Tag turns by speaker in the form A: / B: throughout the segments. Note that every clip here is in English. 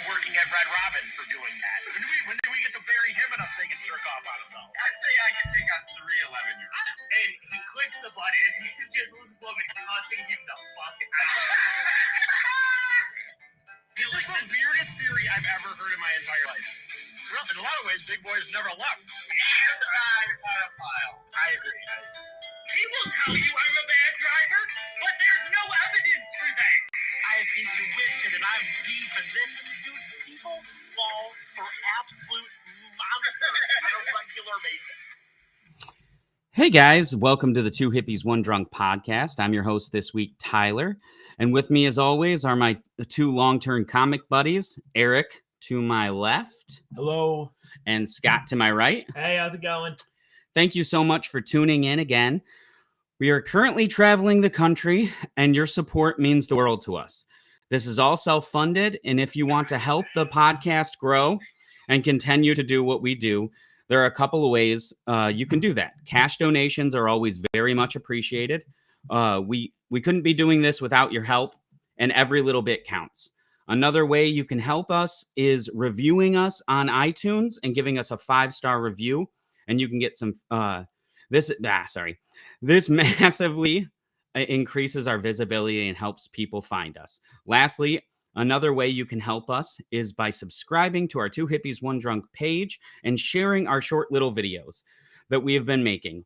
A: working at Red Robin for doing that. When do we get to bury him in a thing and jerk off on him, though? I'd say I can take on 3 11-year-olds. And he clicks the button, and he's just this woman cussing him the fuck out. This is the weirdest theory I've ever heard in my entire life. Well, in a lot of ways, Big Boy's never left. Anti-pedophiles. I agree. He will tell you I'm a bad driver, but there's no evidence for that. I have intuition and I'm deep, and then people fall for absolute monsters on a regular basis.
B: Hey guys, welcome to the Two Hippies, One Drunk podcast. I'm your host this week, Tyler. And with me as always are my 2 long-term comic buddies, Eric to my left.
C: Hello.
B: And Scott to my right.
D: Hey, how's it going?
B: Thank you so much for tuning in again. We are currently traveling the country, and your support means the world to us. This is all self-funded, and if you want to help the podcast grow and continue to do what we do, there are a couple of ways you can do that. Cash donations are always very much appreciated. We couldn't be doing this without your help, and every little bit counts. Another way you can help us is reviewing us on iTunes and giving us a 5-star review, and you can get some. This massively increases our visibility and helps people find us. Lastly, another way you can help us is by subscribing to our Two Hippies, One Drunk page and sharing our short little videos that we have been making.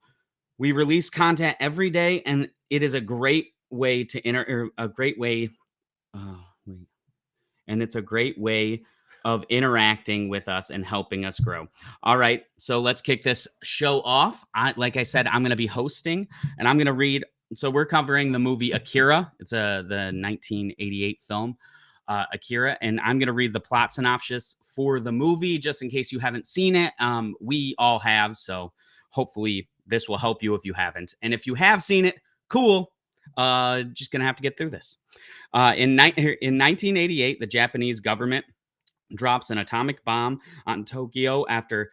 B: We release content every day, and it is a great way to it's a great way of interacting with us and helping us grow. All right, so let's kick this show off. Like I said, I'm going to be hosting, and I'm going to read. So we're covering the movie Akira. It's the 1988 film Akira, and I'm going to read the plot synopsis for the movie just in case you haven't seen it. We all have, so hopefully this will help you if you haven't. And if you have seen it, cool. Just going to have to get through this. In 1988, the Japanese government drops an atomic bomb on Tokyo after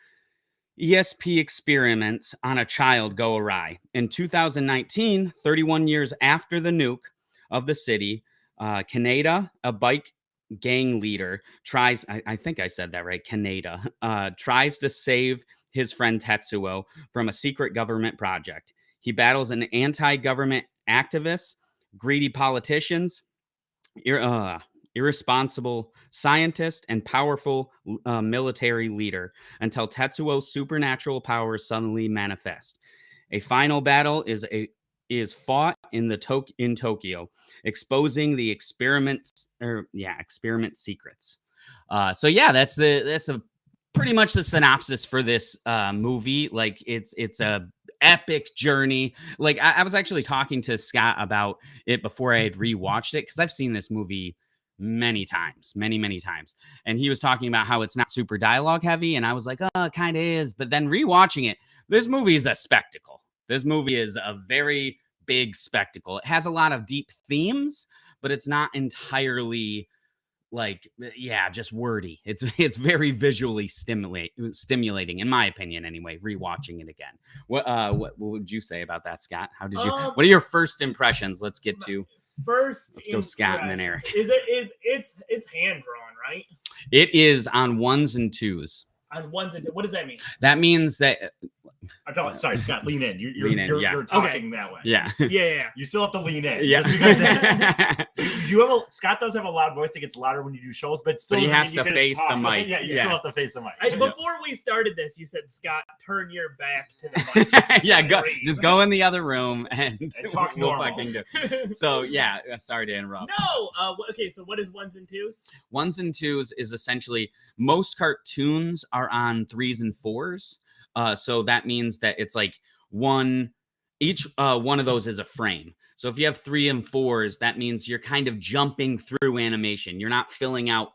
B: ESP experiments on a child go awry. In 2019, 31 years after the nuke of the city, Kaneda, a bike gang leader, tries, I think I said that right, Kaneda, tries to save his friend Tetsuo from a secret government project. He battles an anti-government activist, greedy politicians, irresponsible scientist, and powerful military leader until Tetsuo's supernatural powers suddenly manifest. A final battle is fought in Tokyo, exposing the experiment secrets. That's pretty much the synopsis for this movie. Like it's a epic journey. Like I was actually talking to Scott about it before I had rewatched it, because I've seen this movie many times. And he was talking about how it's not super dialogue heavy. And I was like, oh, it kind of is. But then rewatching it, this movie is a spectacle. This movie is a very big spectacle. It has a lot of deep themes, but it's not entirely just wordy. It's very visually stimulating, in my opinion, anyway, rewatching it again. What would you say about that, Scott? How did you, what are your first impressions? Let's go Scott and then Eric.
D: It's hand drawn, right?
B: It is on 1s and 2s.
D: On 1s and 2s. What does that mean?
B: That means that
C: sorry, Scott, lean in. You're talking that way.
B: Yeah.
C: You still have to lean in.
B: Yeah.
C: Scott does have a loud voice that gets louder when you do shows, but still
B: he has to face the mic.
C: Yeah, you still have to face the mic.
D: Before we started this, you said, Scott, turn your back to the mic.
B: Go in the other room and
C: talk normal.
B: So sorry to interrupt.
D: No. Okay, so what is 1s and 2s?
B: 1s and 2s is essentially, most cartoons are on 3s and 4s. So that means that it's like each one of those is a frame. So if you have 3 and 4s, that means you're kind of jumping through animation. You're not filling out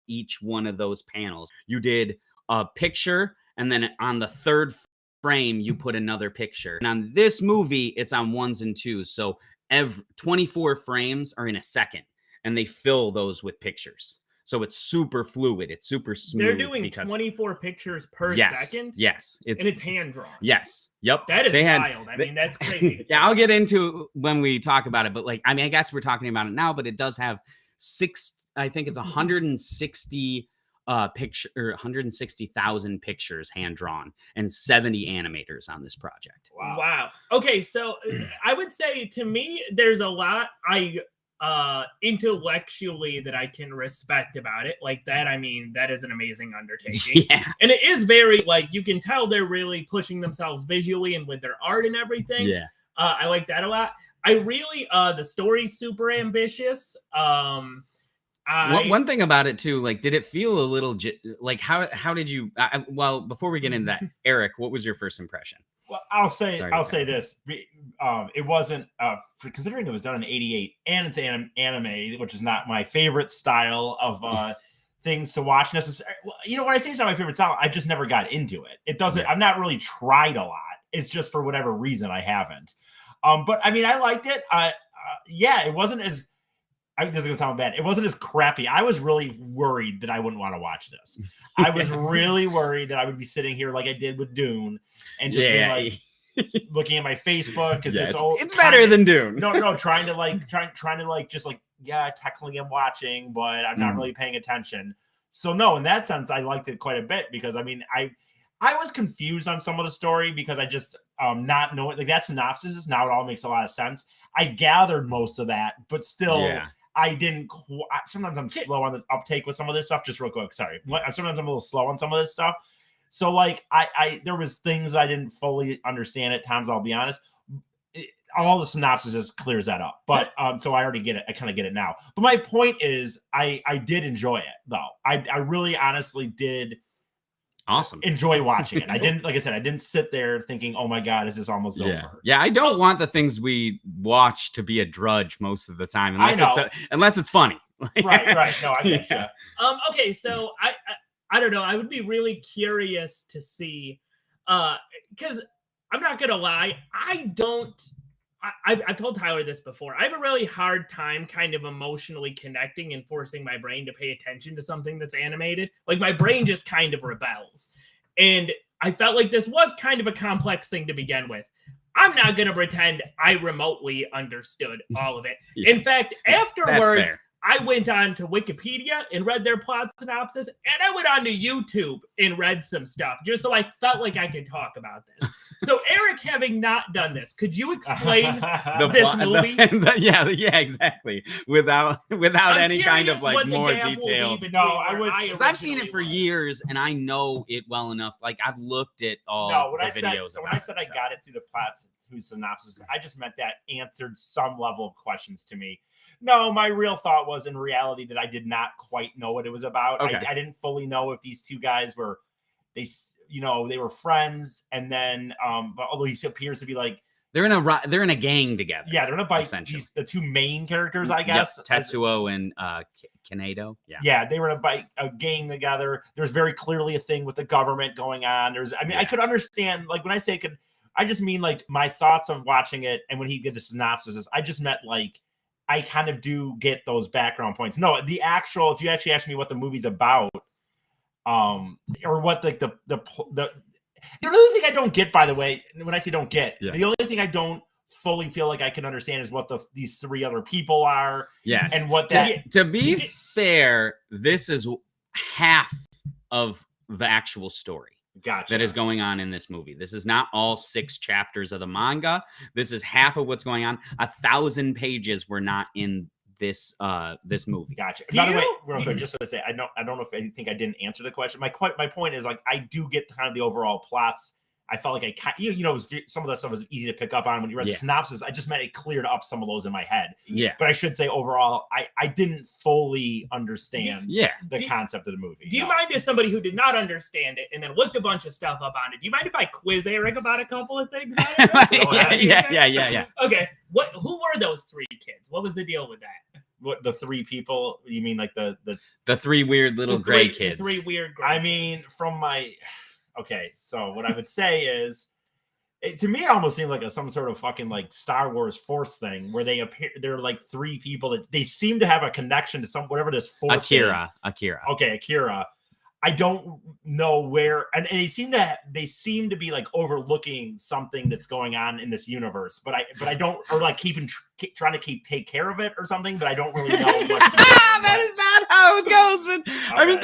B: each one of those panels. You did a picture, and then on the 3rd frame, you put another picture. And on this movie, it's on 1s and 2s. So 24 frames are in a second, and they fill those with pictures. So it's super fluid. It's super smooth.
D: They're doing 24 pictures per second?
B: Yes.
D: And it's hand-drawn?
B: Yes. Yep.
D: That is wild. I mean, that's crazy.
B: Yeah, I'll get into when we talk about it. But I guess we're talking about it now, but it does have I think it's 160 picture or 160,000 pictures hand drawn and 70 animators on this project.
D: Wow. Okay, so I would say to me, there's a lot intellectually that I can respect about it. Like that, I mean, that is an amazing undertaking.
B: Yeah.
D: And it is very, like, you can tell they're really pushing themselves visually and with their art and everything.
B: Yeah.
D: I like that a lot. I really, the story's super ambitious.
B: One thing about it too, like, did it feel a little like how did you? Well, before we get into that, Eric, what was your first impression?
C: Well, I'll say this. It wasn't considering it was done in '88 and it's anime, which is not my favorite style of things to watch necessarily. You know, when I say it's not my favorite style, I just never got into it. It doesn't. Yeah. I've not really tried a lot. It's just for whatever reason I haven't. But I mean, I liked it. Yeah, it wasn't as. This is gonna sound bad. It wasn't as crappy. I was really worried that I wouldn't want to watch this. I was really worried that I would be sitting here like I did with Dune and just being like looking at my Facebook because
B: it's better than Dune.
C: No, trying to just technically I'm watching, but I'm not really paying attention. So no, in that sense, I liked it quite a bit because I mean, I was confused on some of the story because I just not knowing like that synopsis. Now it all makes a lot of sense. I gathered most of that, but still. Yeah. I didn't. Sometimes I'm slow on the uptake with some of this stuff. Just real quick, sorry. Sometimes I'm a little slow on some of this stuff. So like, I there was things that I didn't fully understand at times. I'll be honest. All the synopsis clears that up, but so I already get it. I kind of get it now. But my point is, I did enjoy it though. I really honestly did.
B: Awesome.
C: Enjoy watching it. I didn't, like I said, I didn't sit there thinking, oh my God, is this almost over?
B: Yeah, I don't want the things we watch to be a drudge most of the time, unless it's funny.
C: Right. No, I get you.
D: Okay, so I don't know. I would be really curious to see, because I'm not gonna lie, I've told Tyler this before. I have a really hard time kind of emotionally connecting and forcing my brain to pay attention to something that's animated. Like my brain just kind of rebels. And I felt like this was kind of a complex thing to begin with. I'm not going to pretend I remotely understood all of it. Yeah. In fact, afterwards, I went on to Wikipedia and read their plot synopsis, and I went on to YouTube and read some stuff just so I felt like I could talk about this. So, Eric, having not done this, could you explain this movie?
B: Yeah, exactly. Without any kind of like more detail.
C: No, I would.
B: Because I've seen it for years, and I know it well enough. Like I've looked at all the videos.
C: When I said I got it through the plot synopsis, I just meant that answered some level of questions to me. No, my real thought was in reality that I did not quite know what it was about. Okay. I didn't fully know if these two guys were, they were friends, and then, but although he appears to be like
B: they're in a gang together.
C: Yeah, they're in a bike. The two main characters, I guess,
B: Tetsuo and Kanado.
C: Yeah, they were in a gang together. There's very clearly a thing with the government going on. I could understand, like when I say I just mean like my thoughts of watching it, and when he did the synopsis, I just meant like I kind of do get those background points. No, if you actually ask me what the movie's about, or what like the only thing I don't get, by the way, when I say don't get, the only thing I don't fully feel like I can understand is what these three other people are.
B: Yes,
C: and what
B: to be fair, this is half of the actual story.
C: Gotcha.
B: That is going on in this movie. This is not all 6 chapters of the manga. This is half of what's going on. 1,000 pages were not in this movie.
C: Gotcha. By the way, real quick, just to say, I don't know if I think I didn't answer the question. My point is, like, I do get kind of the overall plots. I felt like some of that stuff was easy to pick up on when you read the synopsis. I just meant it cleared up some of those in my head.
B: Yeah.
C: But I should say overall, I didn't fully understand the concept of the movie.
D: Do you mind, as somebody who did not understand it and then looked a bunch of stuff up on it, do you mind if I quiz Eric about a couple of things?
B: Yeah.
D: Okay. Who were those 3 kids? What was the deal with that?
C: What, the 3 people? You mean like the
B: 3 weird little gray kids?
D: 3 weird gray
C: kids. I mean, from my... Okay, so what I would say is, to me, it almost seemed like some sort of fucking like Star Wars Force thing where they appear. They're like 3 people that they seem to have a connection to whatever this Force is.
B: Akira.
C: Okay, Akira. I don't know where, and they seem to be like overlooking something that's going on in this universe, but I don't, or like trying to take care of it or something, but I don't really know what.
B: That is not how it goes, man.
C: Okay.
B: I mean,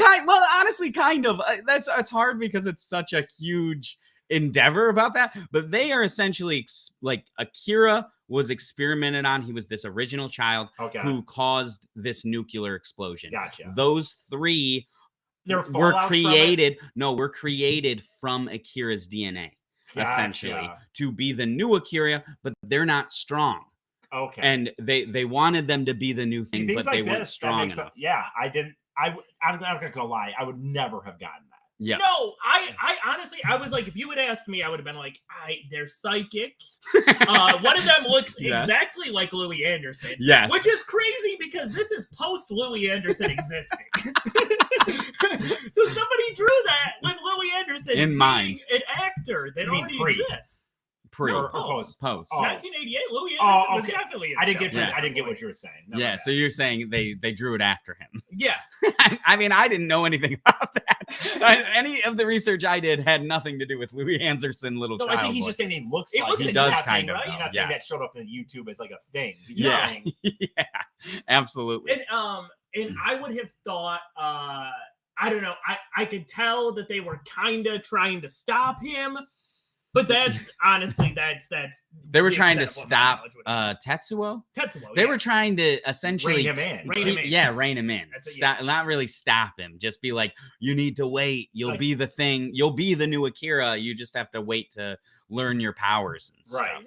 B: honestly, kind of. It's hard because it's such a huge endeavor about that, but they are essentially like Akira was experimented on. He was this original child who caused this nuclear explosion.
C: Gotcha.
B: Those three were created from Akira's DNA, essentially, to be the new Akira, but they're not strong.
C: Okay.
B: And they wanted them to be the new thing, but they weren't strong enough.
C: I'm not gonna lie, I would never have gotten that.
B: Yeah.
D: No, I honestly, I was like, if you would ask me, I would have been like, they're psychic. One of them looks exactly like Louis Anderson.
B: Yes.
D: Which is crazy because this is post Louis Anderson existing. So somebody drew that with Louis Anderson
B: in mind,
D: an actor that already exists.
B: Post.
D: 1988, Louis Anderson was definitely.
C: I didn't get what you were saying.
B: No, so you're saying they drew it after him?
D: Yes.
B: I mean, I didn't know anything about that. Any of the research I did had nothing to do with Louis Anderson, little child.
C: I think he's just saying he looks.
B: He does kind of.
C: Right? He's not saying that showed up in YouTube as like a thing.
B: Yeah, absolutely.
D: And I would have thought. I don't know. I could tell that they were kind of trying to stop him. But that's honestly,
B: they were trying to stop Tetsuo. They were trying to essentially
C: rein him in.
B: Rein him in. Not really stop him. Just be like, you need to wait. You'll be the thing. You'll be the new Akira. You just have to wait to learn your powers and stuff.
C: Right.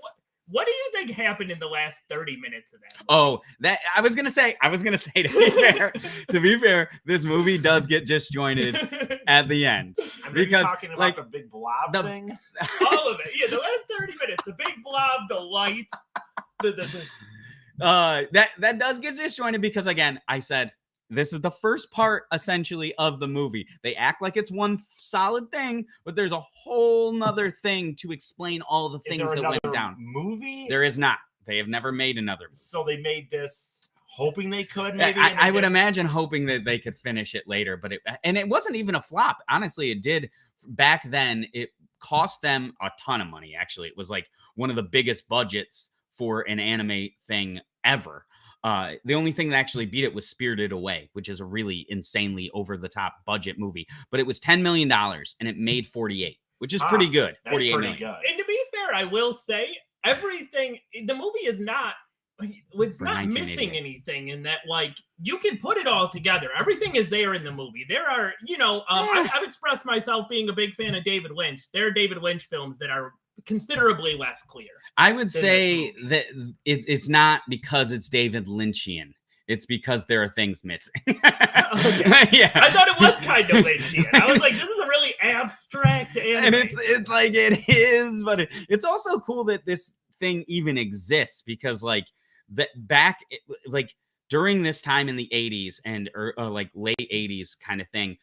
D: What do you think happened in the last 30 minutes of that movie?
B: Oh, that I was gonna say to be fair, this movie does get disjointed at the end.
C: Because talking about the big blob thing.
D: All of it. Yeah, the last 30 minutes, the big blob, the lights,
B: that does get disjointed because again, I said this is the first part essentially of the movie. They act like it's one solid thing, but there's a whole nother thing to explain all the things that went down.
C: Movie?
B: There is not. They have never made another movie.
C: So they made this hoping they could, maybe.
B: I would imagine hoping that they could finish it later, but it wasn't even a flop. Honestly, it did back then. It cost them a ton of money. Actually, it was like one of the biggest budgets for an anime thing ever. The only thing that actually beat it was Spirited Away, which is a really insanely over-the-top budget movie. But it was $10 million, and it made 48, which is pretty good. 48
C: pretty
B: million.
C: Good.
D: And to be fair, I will say everything. The movie is not. It's not missing anything in that, like, you can put it all together. Everything is there in the movie. There are, I've expressed myself being a big fan of David Lynch. There are David Lynch films that are considerably less clear.
B: I would say that it's not because it's David Lynchian. It's because there are things missing.
D: Yeah. I thought it was kind of Lynchian. I was like, this is a really abstract anime.
B: And it's like it is, but it's also cool that this thing even exists because like that back like during this time in the 80s and like late 80s kind of thing,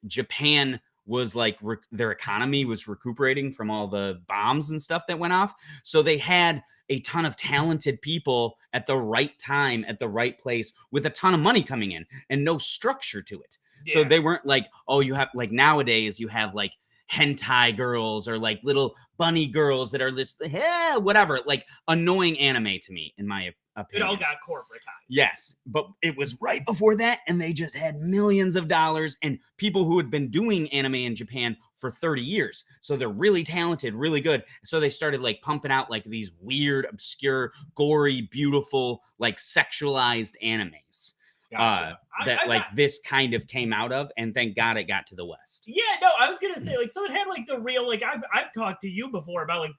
B: Japan was like their economy was recuperating from all the bombs and stuff that went off. So they had a ton of talented people at the right time, at the right place with a ton of money coming in and no structure to it. Yeah. So they weren't like, oh, you have like nowadays you have like hentai girls or like little bunny girls that are this whatever, like annoying anime to me, in my opinion.
D: It all got corporatized.
B: Yes, but it was right before that, and they just had millions of dollars and people who had been doing anime in Japan for 30 years. So they're really talented, really good. So they started like pumping out like these weird, obscure, gory, beautiful, like sexualized animes.
C: Gotcha.
B: This kind of came out of, and thank God it got to the West.
D: Yeah, no, I was gonna say like, so it had like the real, like I've talked to you before about like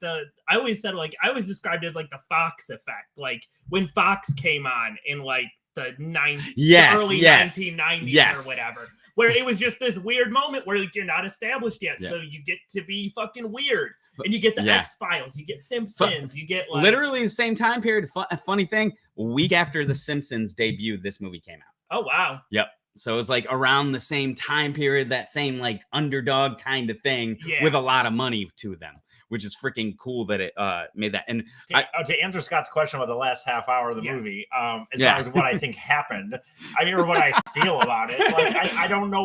D: I always described it as like the Fox effect, like when Fox came on in like the early 1990s or whatever, where it was just this weird moment where like you're not established yet, so you get to be fucking weird. And you get the X-Files, you get Simpsons, you get like...
B: Literally the same time period. Funny thing, a week after the Simpsons debuted, this movie came out.
D: Oh, wow.
B: Yep. So it was like around the same time period, that same like underdog kind of thing with a lot of money to them, which is freaking cool that it made that. And
C: to answer Scott's question about the last half hour of the movie, as far as what I think happened, I mean, or what I feel about it, like I don't know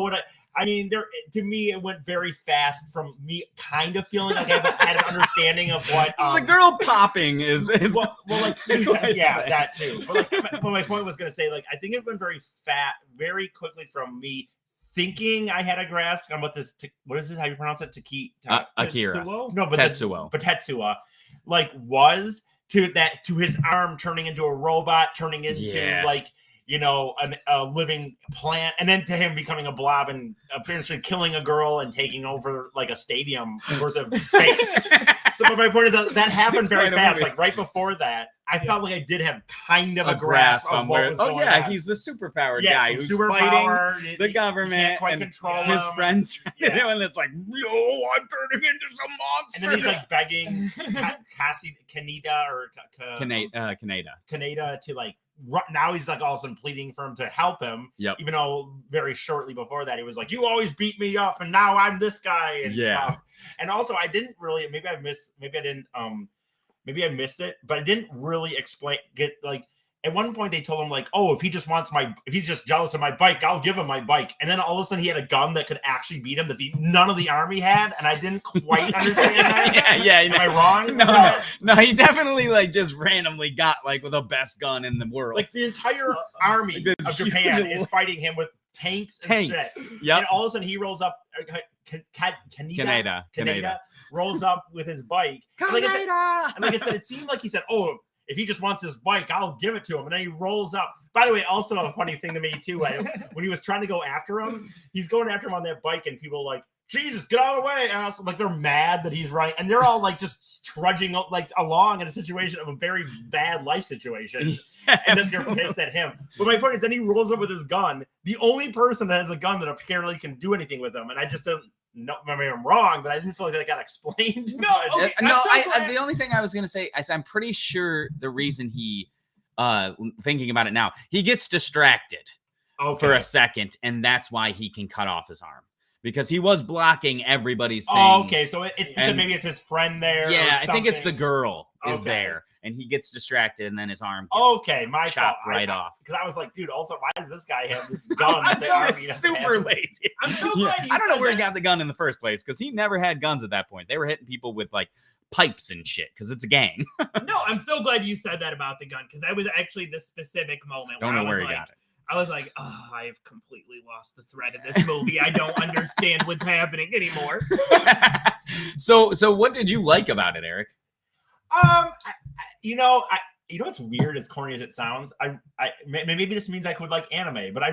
C: I mean, to me, it went very fast from me kind of feeling like I had an understanding of what
B: the girl popping is
C: well, like yeah, that too. But my point was going to say, like, I think it went very quickly from me thinking I had a grasp on what this, what is it? How you pronounce it?
B: Akira.
C: No, but
B: Tetsuo.
C: Tetsuo, like, was to his arm turning into a robot, turning into like, you know, a living plant, and then to him becoming a blob and apparently killing a girl and taking over like a stadium worth of space. So my point is that happened very fast. Like right before that, I felt like I did have kind of a grasp of what was going on.
B: He's the superpowered guy who's fighting the government.
C: Can't quite control
B: his
C: him.
B: friends. And it's like, no, I'm turning into some monster.
C: And then he's like begging Kaneda to like. Now he's like all of a sudden pleading for him to help him. Even though very shortly before that he was like, "You always beat me up, and now I'm this guy." And stuff. And also, I didn't really. Maybe I missed it, but I didn't really get like. At one point, they told him like, "Oh, if he's just jealous of my bike, I'll give him my bike." And then all of a sudden, he had a gun that could actually beat him that none of the army had, and I didn't quite understand that. Am I wrong?
B: No. He definitely like just randomly got like the best gun in the world.
C: Like the entire army of Japan is fighting him with tanks and shit. And all of a sudden, he rolls up. Kaneda rolls up with his bike. And like I said, it seemed like he said, "Oh, if he just wants his bike, I'll give it to him." And then he rolls up. By the way, also a funny thing to me too, when he was trying to go after him, he's going after him on that bike, and people are like, "Jesus, get out of the way!" And also, like, they're mad that he's running, and they're all like just trudging like along in a situation of a very bad life situation, and then you're pissed at him. But my point is, then he rolls up with his gun, the only person that has a gun that apparently can do anything with him, and I just don't. No, I mean, I'm wrong, but I didn't feel like that got explained.
B: The only thing I was going to say is I'm pretty sure the reason he, thinking about it now, he gets distracted for a second, and that's why he can cut off his arm. Because he was blocking everybody's things.
C: Oh, okay. So it's because maybe it's his friend there.
B: Yeah, I think it's the girl is there, and he gets distracted, and then his arm gets
C: my
B: chopped
C: fault.
B: right off.
C: Because I was like, dude, also, why does this guy have this gun?
B: Super lazy.
D: I'm so glad
B: I don't know where he got the gun in the first place, because he never had guns at that point. They were hitting people with like pipes and shit, because it's a gang.
D: No, I'm so glad you said that about the gun, because that was actually the specific moment.
B: Don't know where he got it.
D: I was like, oh, I've completely lost the thread of this movie. I don't understand what's happening anymore.
B: So what did you like about it, Eric?
C: You know what's weird, as corny as it sounds? Maybe this means I could like anime, but I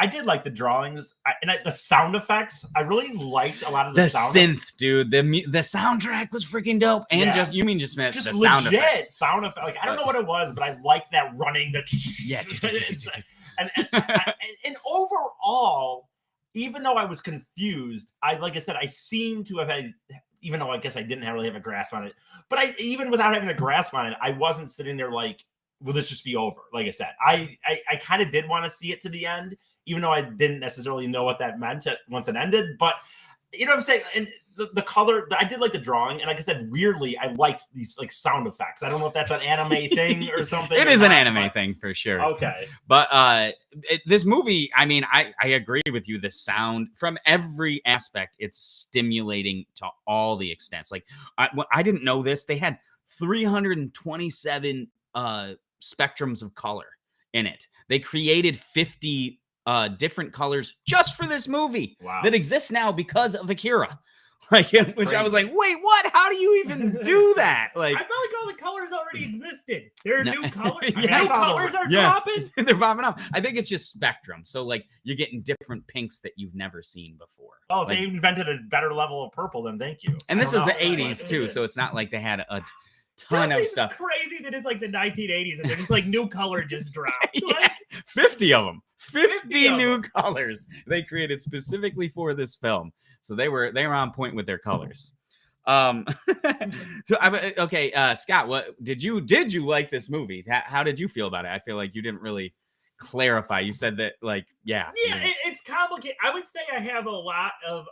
C: did like the drawings and the sound effects. I really liked a lot of the sound
B: synth, dude. The soundtrack was freaking dope. And just the sound effects.
C: Sound effects. Like, I don't know what it was, but I liked that running. And overall, even though I was confused, like I said, I seem to have had. Even though I guess I didn't really have a grasp on it, but even without having a grasp on it, I wasn't sitting there like, will this just be over? Like I said, I kind of did want to see it to the end, even though I didn't necessarily know what that meant once it ended. But you know what I'm saying? And the color, I did like the drawing. And like I said, weirdly, I liked these like sound effects. I don't know if that's an anime thing or something.
B: It is an anime thing for sure.
C: Okay.
B: But this movie, I mean, I agree with you. The sound from every aspect, it's stimulating to all the extents. Like I didn't know this. They had 327 spectrums of color in it. They created 50 different colors just for this movie that exists now because of Akira. Like, which crazy. I was like, wait, what? How do you even do that? Like,
D: I felt like all the colors already existed. There are new colors.
B: Yeah.
D: New colors are dropping.
B: They're popping up. I think it's just spectrum. So like you're getting different pinks that you've never seen before.
C: Oh,
B: like,
C: they invented a better level of purple, then thank you.
B: And this was the 80s too, so it's not like they had a ton of stuff.
D: Crazy that it's like the 1980s and they're just like new color just dropped.
B: Yeah,
D: like
B: 50 of them. 50 new colors they created specifically for this film. So they were on point with their colors. So Scott, what did you like this movie? How did you feel about it? I feel like you didn't really clarify. You said that
D: it's complicated. I would say I have a lot of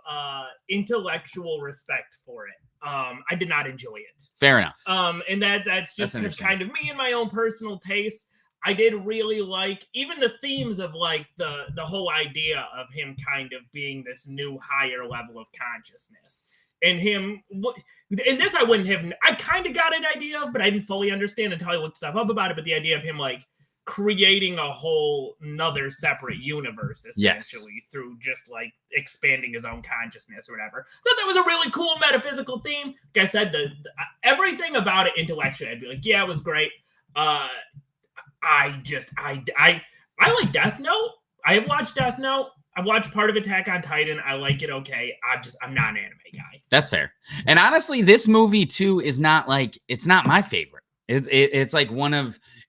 D: intellectual respect for it. I did not enjoy it.
B: Fair enough.
D: And that's just because kind of me and my own personal taste. I did really like even the themes of like the whole idea of him kind of being this new higher level of consciousness. And him, and this I wouldn't have, I kind of got an idea of, but I didn't fully understand until I looked stuff up about it. But the idea of him like creating a whole another separate universe essentially through just like expanding his own consciousness or whatever. So that was a really cool metaphysical theme. Like I said, the everything about it intellectually, I'd be like, yeah, it was great. I like Death Note. I have watched Death Note. I've watched part of Attack on Titan. I like it okay. I'm not an anime guy.
B: That's fair. And honestly, this movie too is not like, it's not my favorite. It's like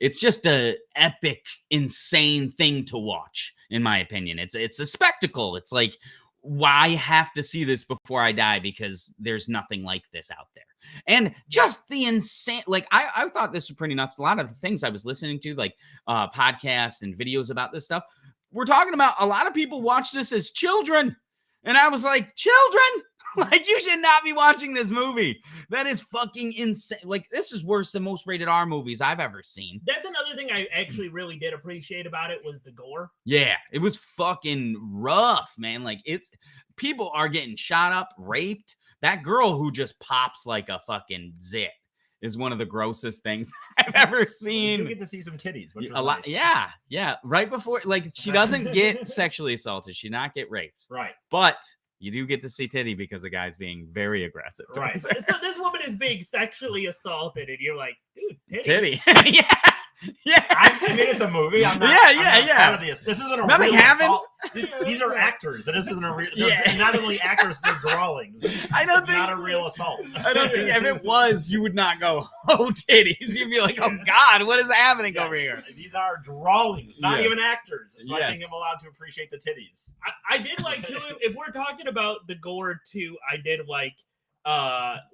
B: it's just a epic, insane thing to watch, in my opinion. It's a spectacle. It's like, why have to see this before I die? Because there's nothing like this out there. And just the insane, like I thought this was pretty nuts. A lot of the things I was listening to, like podcasts and videos about this stuff, we're talking about a lot of people watch this as children. And I was like, children? Like, you should not be watching this movie. That is fucking insane. Like, this is worse than most rated R movies I've ever seen.
D: That's another thing I actually really did appreciate about it was the gore.
B: Yeah, it was fucking rough, man. Like, people are getting shot up, raped. That girl who just pops like a fucking zit is one of the grossest things I've ever seen.
C: You get to see some titties, which was
B: a lot.
C: nice.
B: Yeah. Right before, like, she doesn't get sexually assaulted. She not get raped.
C: Right.
B: But you do get to see titty because the guy's being very aggressive.
C: Right.
D: So this woman is being sexually assaulted, and you're like, dude, titties.
B: Titty. Yeah. Yeah.
C: I mean, it's a movie. I'm not.
B: Yeah.
C: Proud of this. This isn't a
B: Nothing
C: real
B: happened.
C: assault. These are actors. This isn't a real. They're not only actors, they're drawings.
B: I don't
C: it's
B: think
C: not a real assault.
B: I don't think if it was, you would not go, oh, titties. You'd be like, oh, God, what is happening over here?
C: These are drawings, not even actors. So I think
B: Yes.
C: I'm allowed to appreciate the titties.
D: I did like, too, if we're talking about the gore, too, I did like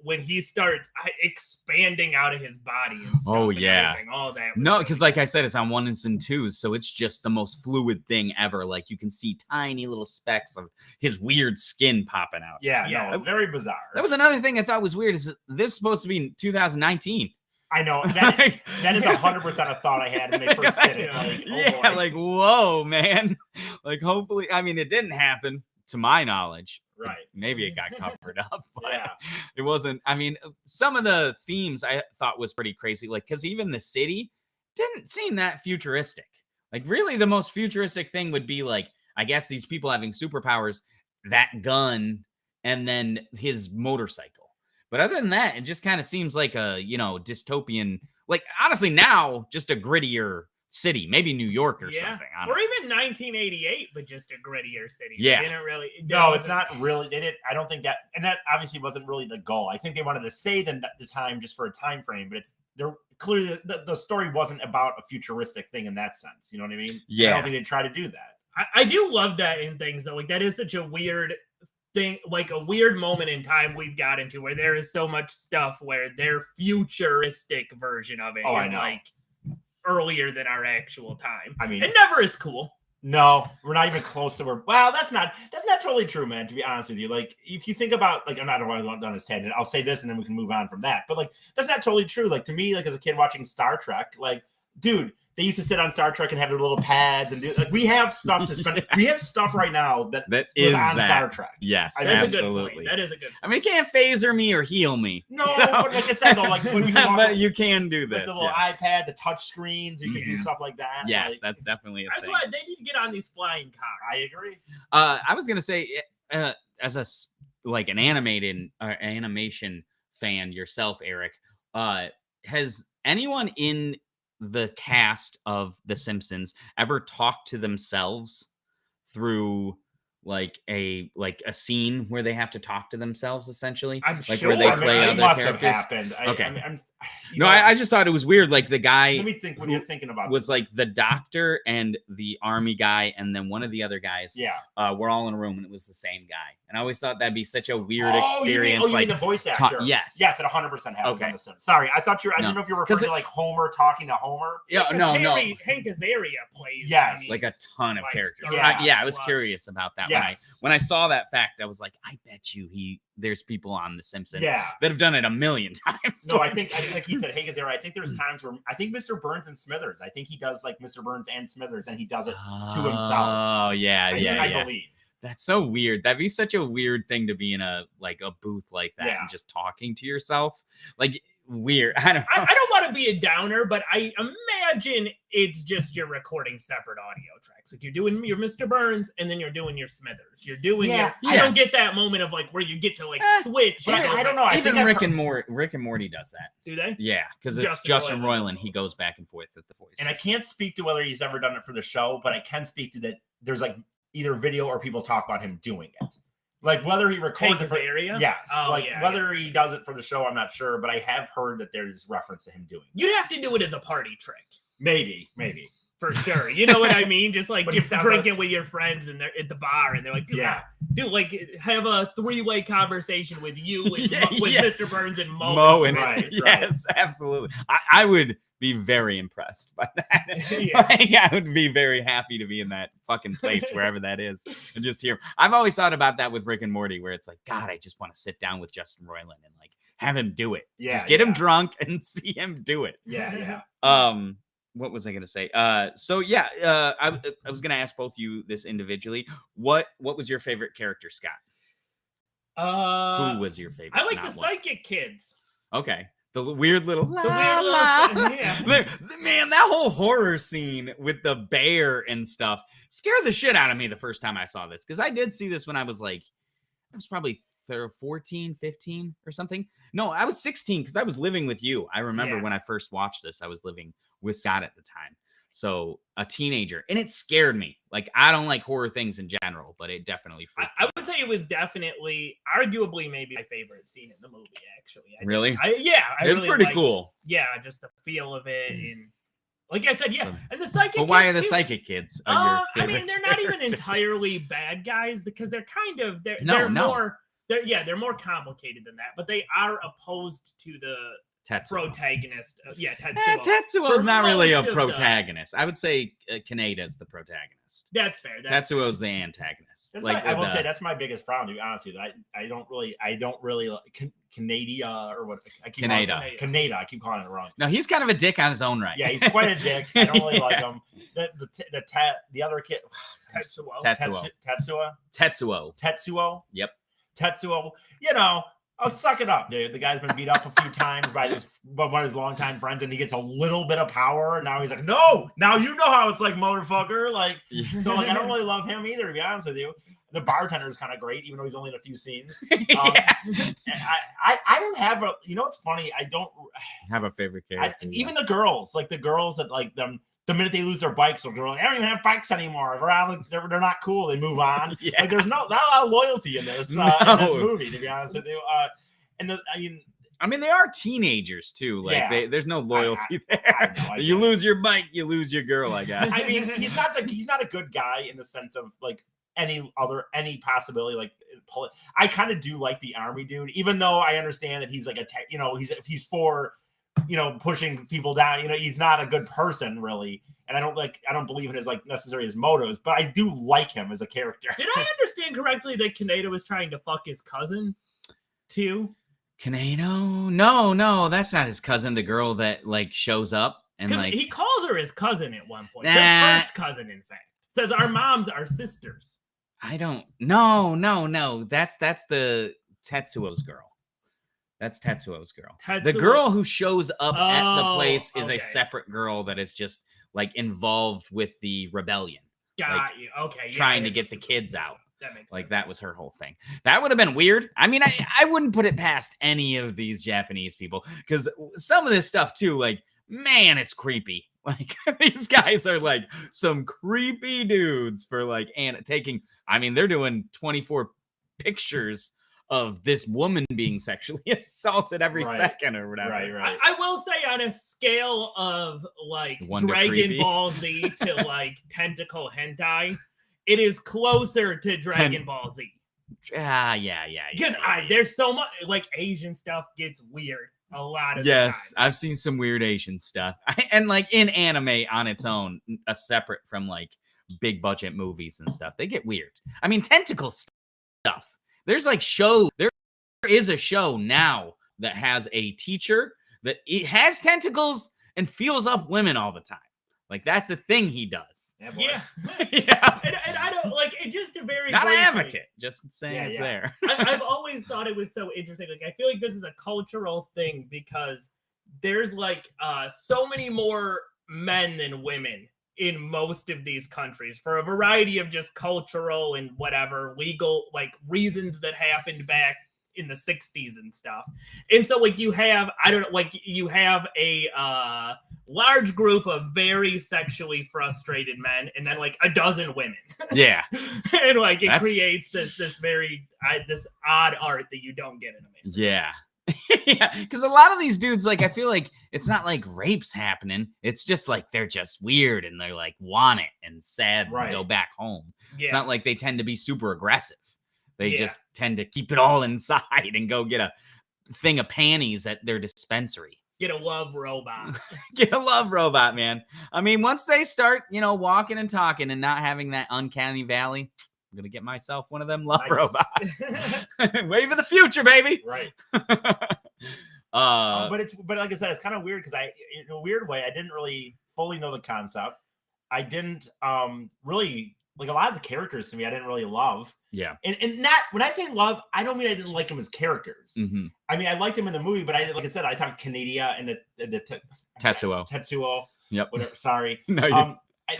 D: when he starts expanding out of his body and stuff.
B: Oh,
D: and
B: yeah.
D: everything, all that.
B: No, because like I said, it's on 1s and 2s, so it's just the most fluid thing ever. Like, you can see tiny little specks of his weird skin popping out.
C: Yeah, no, it's very bizarre.
B: That was another thing I thought was weird, is this is supposed to be in 2019.
C: I know. That is 100% a thought I had when they first did it. Like, oh boy.
B: Like, whoa, man. Like, hopefully, I mean, it didn't happen, to my knowledge.
C: Right.
B: Maybe it got covered up, but
C: Yeah.
B: it wasn't. I mean, some of the themes I thought was pretty crazy. Like, because even the city didn't seem that futuristic. Like, really, the most futuristic thing would be like, I guess these people having superpowers, that gun, and then his motorcycle. But other than that, it just kind of seems like a, dystopian, like, honestly, now just a grittier city, maybe New York or something. Honestly.
D: Or even 1988, but just a grittier city.
B: Yeah.
D: They didn't really.
C: No, it's not really. They didn't. I don't think that, and that obviously wasn't really the goal. I think they wanted to say the time just for a time frame, but they're clearly the story wasn't about a futuristic thing in that sense. You know what I mean?
B: Yeah.
C: I don't think they try to do that.
D: I do love that in things though. Like that is such a weird thing, like a weird moment in time we've got into where there is so much stuff where their futuristic version of it is like earlier than our actual time.
C: I mean,
D: it never is cool.
C: No, we're not even close to where. Well, that's not totally true, man. To be honest with you, like if you think about, like, I'm not going to go down this tangent. I'll say this and then we can move on from that. But like, that's not totally true. Like to me, like as a kid watching Star Trek, like, dude, they used to sit on Star Trek and have their little pads and do like we have stuff to spend. We have stuff right now that
B: is
C: on Star Trek.
B: Yes,
D: that's
B: absolutely.
D: a good point. That is a good point.
B: I mean, it can't phaser me or heal me.
C: No, but like I said, though, like when you
B: but you can do this.
C: With the little iPad, the touch screens, you can do stuff like that.
B: Yes,
C: like,
B: that's definitely a
D: that's
B: thing.
D: why they need to get on these flying cars.
C: I agree.
B: I was gonna say, as an animation fan yourself, Eric, has anyone in the cast of The Simpsons ever talked to themselves through like a scene where they have to talk to themselves, essentially?
D: I'm
B: like
D: sure
B: where they play
C: it
B: other
C: must
B: characters.
C: have happened.
B: Okay.
C: I
B: I just thought it was weird. Like the guy.
C: Let me think. What you're thinking about
B: was like the doctor and the army guy, and then one of the other guys.
C: Yeah.
B: We're all in a room, and it was the same guy. And I always thought that'd be such a weird
C: experience.
B: experience.
C: You mean the voice actor?
B: Yes.
C: Yes, it 100% happens
B: Okay.
C: on The Sims. Sorry, I thought I didn't know if you were referring to like Homer talking to Homer.
B: Yeah, no.
D: Hank Azaria plays.
C: Yes.
B: Like a ton of
D: Like,
B: characters.
C: yeah,
B: I was curious about that.
C: Yes.
B: When I saw that fact, I was like, I bet you there's people on The Simpsons
C: Yeah.
B: that have done it a million times.
C: No, I think, like he said, Hank Azaria, I think there's times where I think Mr. Burns and Smithers, I think he does like Mr. Burns and Smithers, and he does it to himself.
B: Oh, yeah,
C: I believe.
B: That's so weird. That'd be such a weird thing to be in a booth like that
C: Yeah.
B: and just talking to yourself. Like, weird. I don't know.
D: I don't want to be a downer, but I imagine it's just you're recording separate audio tracks. Like you're doing your Mr. Burns and then you're doing your Smithers. You're doing
C: Yeah,
D: I don't get that moment of like where you get to like switch.
C: But I don't know. I
B: Even
C: think
B: Rick and Morty does that.
D: Do they?
B: Yeah, because it's Justin Roiland. He goes back and forth with the voice.
C: And I can't speak to whether he's ever done it for the show, but I can speak to that there's like either video or people talk about him doing it. Like whether he records
D: Hank
C: it
D: Azaria?
C: yes.
D: Oh,
C: like
D: yeah,
C: whether he does it for the show, I'm not sure, but I have heard that there's reference to him doing it.
D: You'd have to do it as a party trick.
C: Maybe.
D: For sure. You know what I mean? Just like
C: But
D: you're
C: he sounds
D: drinking with your friends and they're at the bar and they're like, dude, like have a 3-way conversation with you and with Mr. Burns and
B: Mo and
C: Right,
B: yes, absolutely. I would be very impressed by that.
D: Yeah.
B: Like, I would be very happy to be in that fucking place, wherever that is, and just hear. I've always thought about that with Rick and Morty, where it's like, God, I just want to sit down with Justin Roiland and like have him do it.
C: Yeah,
B: just get him drunk and see him do it.
C: Yeah.
B: What was I gonna say? I was gonna ask both you this individually. What was your favorite character, Scott? Who was your favorite?
D: I like
B: Not
D: the
B: one.
D: psychic kids.
B: Okay. The weird little
D: yeah.
B: Man, that whole horror scene with the bear and stuff scared the shit out of me the first time I saw this, because I did see this when I was probably 14, 15 or something. No, I was 16 because I was living with you. I remember when I first watched this, I was living with Scott at the time. So a teenager, and it scared me. Like, I don't like horror things in general, but it definitely freaked me
D: I would say it was definitely, arguably, maybe my favorite scene in the movie. Actually,
B: Really?
D: It
B: was pretty cool.
D: Yeah, just the feel of it, and like I said,
B: So-
D: and the psychic.
B: But why are
D: kids,
B: the
D: too.
B: psychic kids?
D: I mean, they're not even entirely bad guys because they're kind of they're more complicated than that, but they are opposed to the
B: Tetsuo.
D: protagonist. Tetsuo.
B: Tetsuo's
D: For
B: not really a
D: most of the-
B: protagonist. I would say Kaneda's the protagonist.
D: That's fair.
B: Tetsuo's the antagonist.
C: That's I will say that's my biggest problem, to be honest with you. I don't really like Kaneda or what I keep
B: Kaneda.
C: calling it. Kaneda. I keep calling it wrong.
B: No, he's kind of a dick on his own right.
C: Yeah, he's quite a dick. I don't really like him. The other kid,
D: Tetsuo.
B: Tetsuo. Yep.
C: Tetsuo. You know, suck it up, dude. The guy's been beat up a few times by one of his longtime friends, and he gets a little bit of power. And now he's like, no, now you know how it's like, motherfucker. Like, so like, I don't really love him either, to be honest with you. The bartender is kind of great, even though he's only in a few scenes. I don't have a. You know what's funny? I don't
B: have a favorite character.
C: Even the girls, like the girls that like them. The minute they lose their bikes, they're like, I don't even have bikes anymore. They're not cool. They move on.
B: Yeah.
C: Like there's not a lot of loyalty in this movie, to be honest with you.
B: I mean, they are teenagers too. Like there's no loyalty there.
C: I know,
B: you lose your bike, you lose your girl. I guess.
C: I mean, he's not a good guy in the sense of like any possibility. Like, I kind of do like the army dude, even though I understand that he's like he's for. Pushing people down. He's not a good person, really, and I don't believe in his necessarily his motives, but I do like him as a character.
D: Did I understand correctly that Kaneda was trying to fuck his cousin too?
B: Kaneda? No, that's not his cousin. The girl that shows up and
D: he calls her his cousin at one point.
B: Nah.
D: His first cousin, in fact, says our moms are sisters.
B: I don't. No. That's the Tetsuo's girl. That's Tetsuo's girl. The girl who shows up at the place is a separate girl that is just involved with the rebellion.
D: Got you. Okay.
B: Trying to get the kids out.
D: That makes sense.
B: That was her whole thing. That would have been weird. I mean, I wouldn't put it past any of these Japanese people, because some of this stuff too, man, it's creepy. These guys are some creepy dudes for taking. I mean, they're doing 24 pictures of this woman being sexually assaulted every second or whatever.
C: Right.
D: I will say, on a scale of
B: Wonder
D: Dragon
B: creepy.
D: Ball Z to tentacle hentai, it is closer to Dragon Ball Z.
B: Yeah.
D: Because there's so much Asian stuff gets weird a lot of the
B: Yes,
D: time.
B: I've seen some weird Asian stuff, and in anime on its own, separate from big budget movies and stuff, they get weird. I mean, tentacle stuff. There's is a show now that has a teacher that it has tentacles and feels up women all the time. Like, that's a thing he does.
C: Yeah, boy.
D: Yeah.
B: Yeah.
D: And I don't like it. Just a very
B: Not an
D: briefly,
B: advocate, just saying
C: Yeah,
B: it's
C: yeah.
B: there.
D: I've always thought it was so interesting. Like, I feel like this is a cultural thing because there's like so many more men than women in most of these countries for a variety of just cultural and whatever legal like reasons that happened back in the 60s and stuff. And so like you have, I don't know, like you have a large group of very sexually frustrated men and then like a dozen women.
B: Yeah.
D: And like it
B: That's-
D: creates this very this odd art that you don't get in a man.
B: Yeah. Yeah, because a lot of these dudes, like, I feel like it's not like rapes happening. It's just like they're just weird and they're like want it and sad
C: Right.
B: and go back home.
D: Yeah.
B: It's not like they tend to be super aggressive. They
D: Yeah.
B: just tend to keep it all inside and go get a thing of panties at their dispensary.
D: Get a love robot.
B: Get a love robot, man. I mean, once they start, walking and talking and not having that uncanny valley, I'm gonna get myself one of them love
C: Nice.
B: robots. Wave of the future, baby.
C: Right.
B: uh,
C: But like I said, it's kind of weird because in a weird way, I didn't really fully know the concept. I didn't really like a lot of the characters to me. I didn't really love.
B: yeah.
C: And not when I say love, I don't mean I didn't like them as characters.
B: Mm-hmm.
C: I mean I liked them in the movie, but like I said, I thought Canada and the
B: Tetsuo. Yep.
C: Whatever. Sorry.
B: No,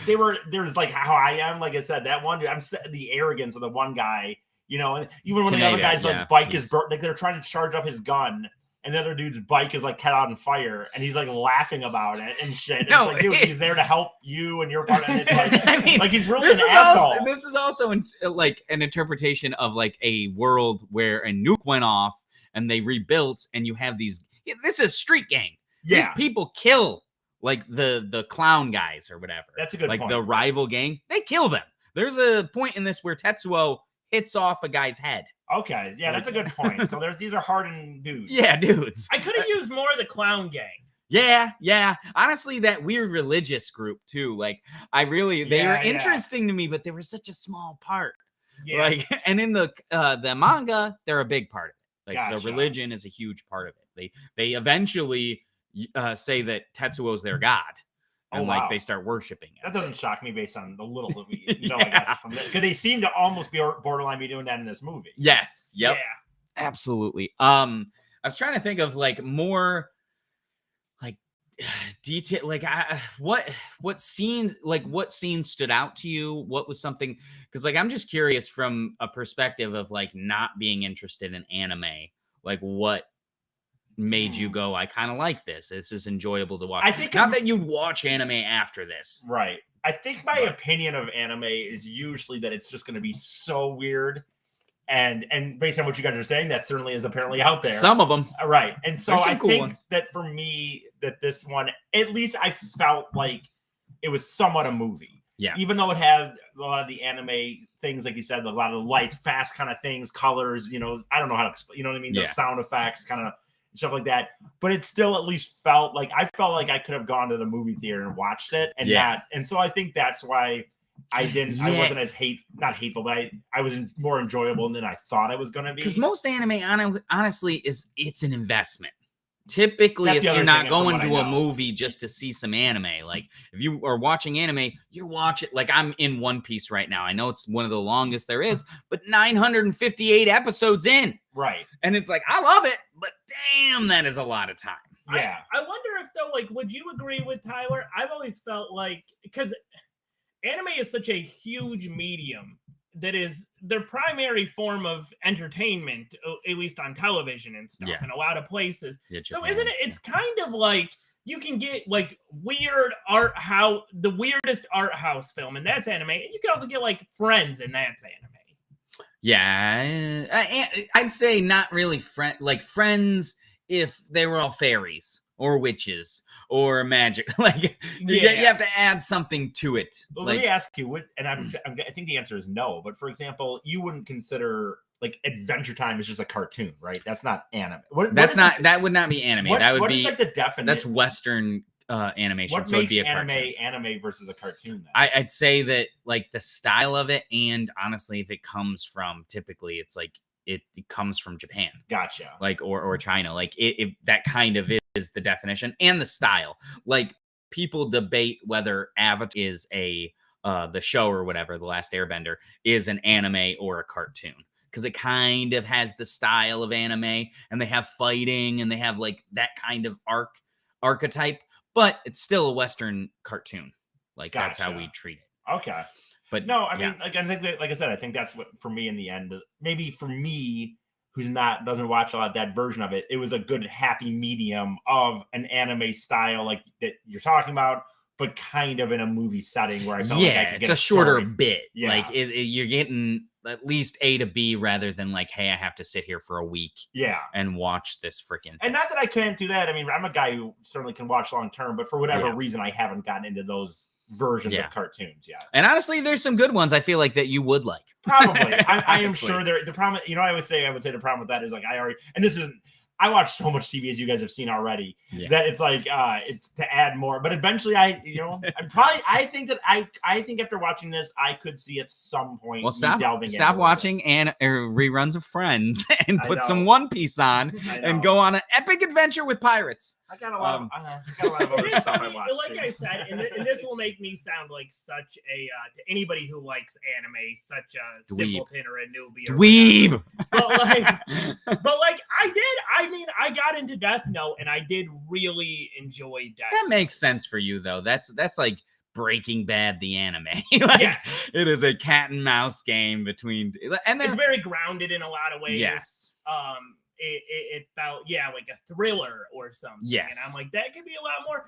B: you
C: There's like how I am. Like I said, that one dude, the arrogance of the one guy. And even when the other
B: Kaneda,
C: guy's
B: yeah,
C: like bike
B: he's-
C: is burnt, like they're trying to charge up his gun. And the other dude's bike is like caught on fire, and he's like laughing about it and shit. And
B: No,
C: it's like, dude, he's there to help you, and you're part of it. Like,
B: I mean,
C: like he's really
B: this
C: an
B: is
C: asshole.
B: this is also like an interpretation of like a world where a nuke went off and they rebuilt, and you have these. This is street gang. These
C: Yeah,
B: people kill like the clown guys or whatever.
C: that's a good
B: like
C: point.
B: the rival gang. They kill them. There's a point in this where Tetsuo hits off a guy's head.
C: Okay, yeah, that's a good point. So these are hardened dudes.
B: Yeah, dudes.
D: I could have used more of the clown gang.
B: Yeah. Honestly, that weird religious group too. Like, they were
C: Yeah.
B: interesting to me, but they were such a small part.
D: Yeah.
B: Like, and in the manga, they're a big part of it. Like,
C: Gotcha.
B: the religion is a huge part of it. They eventually say that Tetsuo's their god, and
C: Oh,
B: like
C: wow.
B: they start worshiping it.
C: That doesn't shock me based on the little that we know,
B: Yeah.
C: I guess, from because they seem to almost be borderline be doing that in this movie.
B: Yes. Yep.
D: Yeah.
B: Absolutely. I was trying to think of like more like detail, like what scenes stood out to you? What was something? Because like I'm just curious from a perspective of like not being interested in anime, like what made you go, I kind of like this. This is enjoyable to watch.
C: I think
B: not that you'd watch anime after this.
C: Right. I think my
B: But-
C: opinion of anime is usually that it's just going to be so weird, and based on what you guys are saying, that certainly is apparently out there.
B: Some of them.
C: Right. And so
B: There's some
C: I
B: cool
C: think
B: ones.
C: that for me, that this one, at least I felt like it was somewhat a movie.
B: Yeah.
C: Even though it had a lot of the anime things, like you said, a lot of the lights, fast kind of things, colors, I don't know how to explain, you know what I mean?
B: Yeah.
C: The sound effects, kind of stuff like that. But it still at least felt like I could have gone to the movie theater and watched it and
B: Yeah.
C: not. And so I think that's why I didn't, I
B: Yeah.
C: wasn't as not hateful, but I was more enjoyable than I thought I was going to be.
B: Because most anime, honestly, it's an investment. Typically,
C: That's the
B: it's you're
C: other
B: not
C: thing from
B: going
C: what I
B: to a
C: know.
B: movie just to see some anime. Like if you are watching anime, you watch it. Like I'm in One Piece right now. I know it's one of the longest there is, but 958 episodes in,
C: Right.
B: and it's like I love it, but damn, that is a lot of time.
C: Yeah.
D: I wonder if though, like, would you agree with Tyler? I've always felt like because anime is such a huge medium that is their primary form of entertainment, at least on television and stuff,
B: Yeah.
D: in a lot of places.
B: Yeah,
D: So
B: Japan.
D: isn't it? It's kind of like you can get like weird the weirdest art house film, and that's anime. And you can also get like Friends, and that's anime.
B: Yeah, I'd say not really friends if they were all fairies or witches or magic. Like you have to add something to it.
C: Well,
B: Like
C: let me ask you, I think the answer is no. But for example, you wouldn't consider like Adventure Time is just a cartoon, right? That's not anime.
B: that would not be anime. That would
C: what
B: be
C: is like the definition?
B: that's Western animation.
C: What
B: so it'd
C: makes
B: be a cartoon.
C: anime versus a cartoon? Then?
B: I'd say that like the style of it, and honestly, if it comes from typically, it's like it comes from Japan,
C: Gotcha.
B: like or China. Like it that kind of is the definition and the style. Like people debate whether Avatar is a the show or whatever, The Last Airbender, is an anime or a cartoon, because it kind of has the style of anime, and they have fighting and they have like that kind of archetype, but it's still a Western cartoon. Like that's how we treat it.
C: Okay.
B: But
C: no, I mean, like, I think that, like I said, I think that's what, for me in the end, maybe for me, who's doesn't watch a lot of that version of it, it was a good happy medium of an anime style like that you're talking about, but kind of in a movie setting where I felt like I could get
B: it's a shorter
C: story.
B: bit.
C: Yeah.
B: Like you're getting at least A to B rather than like, hey, I have to sit here for a week and watch this freaking thing.
C: And not that I can't do that. I mean, I'm a guy who certainly can watch long term, but for whatever reason, I haven't gotten into those versions of cartoons yet.
B: And honestly, there's some good ones I feel like that you would like.
C: Probably. I am sure the problem, I would say the problem with that is like I watch so much TV, as you guys have seen already, that it's like it's to add more. But eventually, I think after watching this, I could see at some point.
B: Well, stop watching reruns of Friends and put some One Piece on and go on an epic adventure with pirates.
C: I got a lot of other stuff I watch.
D: Like I said, and this will make me sound like such a to anybody who likes anime, such a simpleton or a newbie.
B: Dweeb.
D: But like I got into Death Note and I did really enjoy Death
B: That makes sense for you though. That's like Breaking Bad, the anime. It is a cat and mouse game between, and
D: it's very grounded in a lot of ways.
B: Yes.
D: It felt like a thriller or something.
B: Yes.
D: And I'm like, that could be a lot more.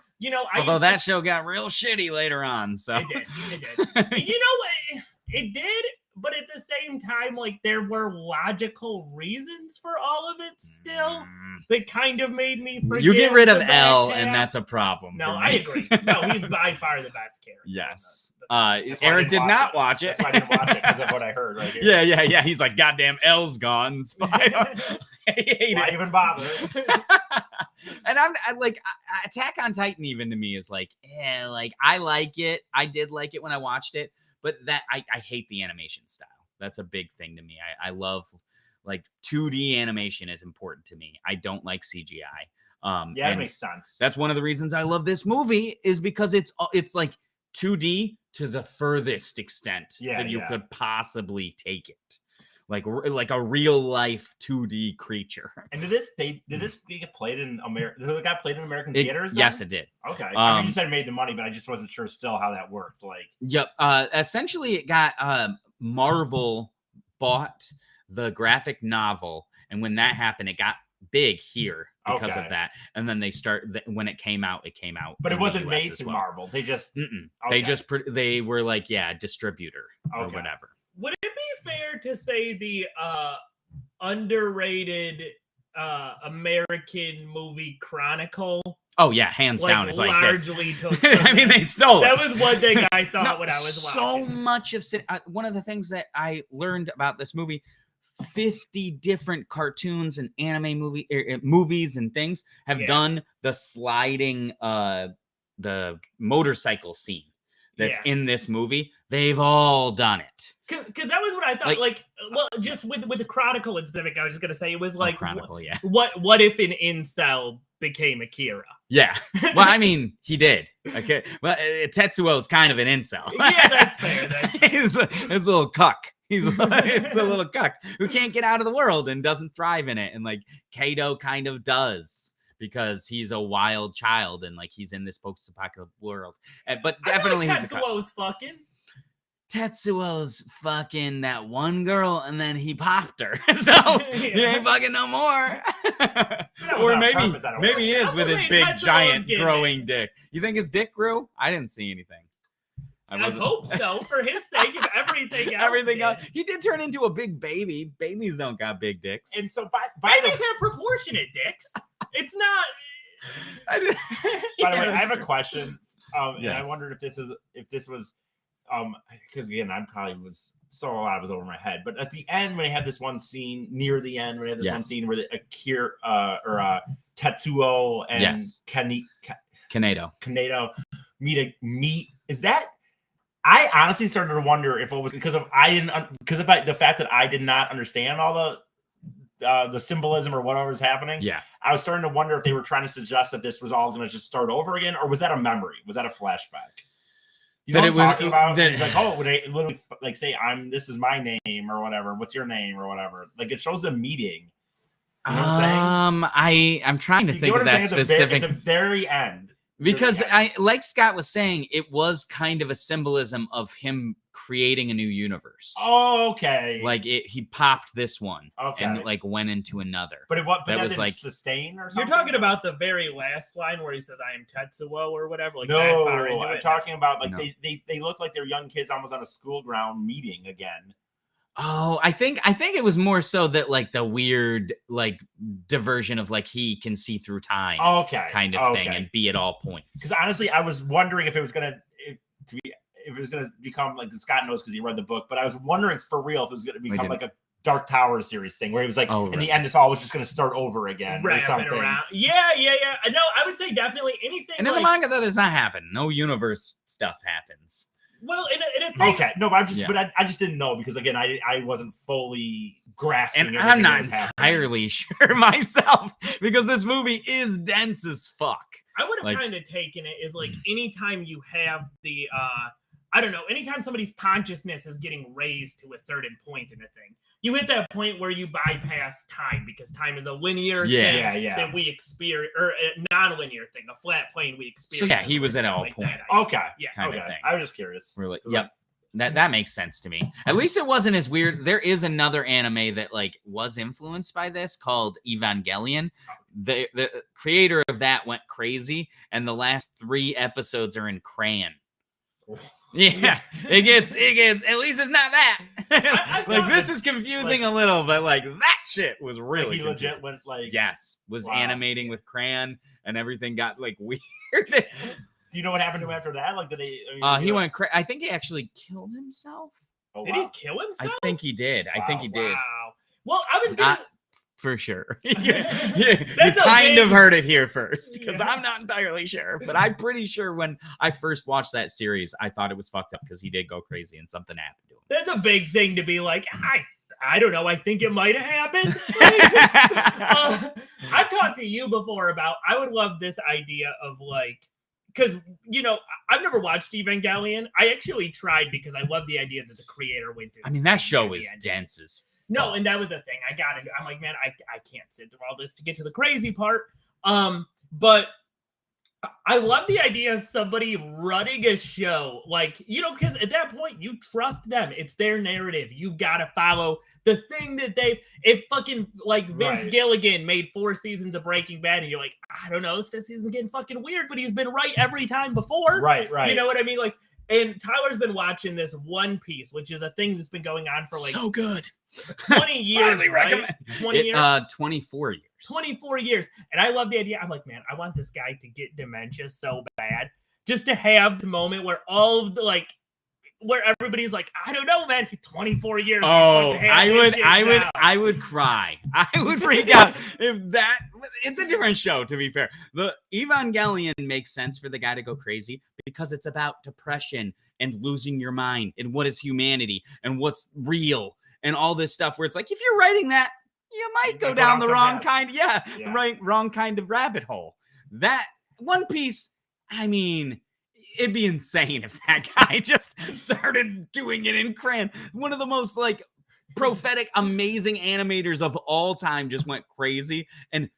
B: Although that show got real shitty later on. So
D: it did. You know what? It did. But at the same time, like there were logical reasons for all of it still that kind of made me forget.
B: You get rid of L, and that's a problem.
D: No, I agree. No, he's by far the best character.
B: Yes. Eric did not watch it.
C: That's why I didn't watch it, because of what I heard right here.
B: Yeah. He's like, goddamn, L's gone. So I hate
C: Why
B: it.
C: even bother?
B: And I'm like, Attack on Titan even to me is like, like I like it. I did like it when I watched it. But that I hate the animation style. That's a big thing to me. I love like 2D animation is important to me. I don't like CGI.
C: That makes sense.
B: That's one of the reasons I love this movie, is because it's like 2D to the furthest extent that you could possibly take it. Like a real life 2D creature.
C: And did this get played in America? Did it got played in American theaters?
B: Yes, it did.
C: Okay. I mean, you said it made the money, but I just wasn't sure still how that worked. Like,
B: yep. Essentially, it got Marvel bought the graphic novel, and when that happened, it got big here because of that. And then when it came out,
C: But it wasn't made through Marvel. They just
B: they were like distributor or whatever.
D: Would it be fair to say the underrated American movie Chronicle?
B: Oh yeah, hands down. It's like
D: largely took.
B: I mean, they stole it.
D: That was one thing I thought when I was watching.
B: So much of one of the things that I learned about this movie: 50 different cartoons and anime movies and things have done the sliding, the motorcycle scene that's in this movie. They've all done it.
D: Because that was what I thought. Like just with the Chronicle in specific, I was just gonna say it was like
B: Chronicle.
D: What if an incel became Akira?
B: Yeah. Well, I mean, he did. Okay. Well, Tetsuo is kind of an incel.
D: Yeah, that's fair.
B: He's a little cuck. He's the little cuck who can't get out of the world and doesn't thrive in it. And like Kato kind of does, because he's a wild child and like he's in this post-apocalyptic world. But definitely
D: Tetsuo's fucking.
B: Tetsuo's fucking that one girl, and then he popped her. So he ain't fucking no more. Or maybe he is with his big, giant, growing dick. You think his dick grew? I didn't see anything.
D: I hope so, for his sake of everything else.
B: Everything else. He did turn into a big baby. Babies don't got big dicks.
C: And so
D: babies have proportionate dicks. It's not.
C: By the way, I have a question. And I wondered if this was because again, I was over my head. But at the end, when I had this one scene near the end, when I had this one scene where the Akira Tetsuo and Kaneda meet, is that? I honestly started to wonder if it was because of the fact that I did not understand all the symbolism or whatever's happening.
B: Yeah.
C: I was starting to wonder if they were trying to suggest that this was all going to just start over again, or was that a memory? Was that a flashback? You know what I'm talking about? He's like, oh, would I literally like say, this is my name or whatever. What's your name or whatever? Like it shows them meeting. You know what I'm saying?
B: I'm trying to think of that specific.
C: It's a very end.
B: Because like Scott was saying, it was kind of a symbolism of him creating a new universe.
C: Oh, okay.
B: Like he popped this one,
C: okay,
B: and like went into another.
C: But that
B: was
C: didn't
B: like
C: sustain or something.
D: You're talking about the very last line where he says, "I am Tetsuo" or whatever. Like
C: no,
D: that far into
C: I'm
D: it.
C: talking about like
B: No.
C: they look like they're young kids almost on a school ground meeting again.
B: Oh, I think it was more so that like the weird like diversion of like he can see through time, kind of thing, and be at all points.
C: Because honestly, I was wondering if it was gonna become like Scott knows because he read the book, but I was wondering for real if it was gonna become like a Dark Tower series thing where he was like, in the end, it's all was just gonna start over again or something.
D: Yeah. No, I would say definitely anything.
B: And in the manga, that does not happen. No universe stuff happens.
D: Well, in a thing,
C: okay, no, but I just didn't know because again, I wasn't fully grasping.
B: And I'm not entirely sure myself because this movie is dense as fuck.
D: I would have kind of taken it as like anytime you have the I don't know, anytime somebody's consciousness is getting raised to a certain point in a thing, you hit that point where you bypass time because time is a linear thing that we experience, or a non-linear thing, a flat plane we experience.
B: So yeah, he was at all points.
C: Okay.
D: Yeah.
B: Kind of thing.
C: I was just curious.
B: Really? Yep. That makes sense to me. At least it wasn't as weird. There is another anime that like was influenced by this called Evangelion. The creator of that went crazy, and the last 3 episodes are in crayon. Yeah, it gets. At least it's not that. Like this is confusing a little, but like that shit was really.
C: Like he legit went like.
B: Yes, was animating with crayon, and everything got like weird.
C: Do you know what happened to him after that? Like, did he?
B: He went. I think he actually killed himself.
C: Oh,
D: did he kill himself?
B: I think he did. I think he did.
D: Wow. Well, I was gonna.
B: For sure. You kind of heard it here first because I'm not entirely sure, but I'm pretty sure when I first watched that series, I thought it was fucked up because he did go crazy and something happened to him.
D: That's a big thing to be like, I don't know. I think it might have happened. I've talked to you before about, I would love this idea of like, because, you know, I've never watched Evangelion. I actually tried because I love the idea that the creator went to.
B: I mean, that show is dense as fuck.
D: No, and that was the thing. I got it. I'm like, man, I can't sit through all this to get to the crazy part. But I love the idea of somebody running a show, like, you know, because at that point you trust them. It's their narrative. You've got to follow the thing that if fucking like Vince Gilligan made 4 seasons of Breaking Bad, and you're like, I don't know, this 5th season's getting fucking weird, but he's been right every time before. Right. You know what I mean? Like, and Tyler's been watching this One Piece, which is a thing that's been going on for like
B: so good
D: 20 years, right? 20 years?
B: 24 years.
D: 24 years. And I love the idea. I'm like, man, I want this guy to get dementia so bad. Just to have the moment where all of the like, where everybody's like, I don't know, man, 24 years.
B: Oh, I would cry. I would freak out if that. It's a different show, to be fair. The Evangelion makes sense for the guy to go crazy because it's about depression and losing your mind and what is humanity and what's real and all this stuff. Where it's like, if you're writing that, you might go down the wrong kind. Wrong kind of rabbit hole. That One Piece. I mean, it'd be insane if that guy just started doing it in crayon. One of the most like prophetic, amazing animators of all time just went crazy. And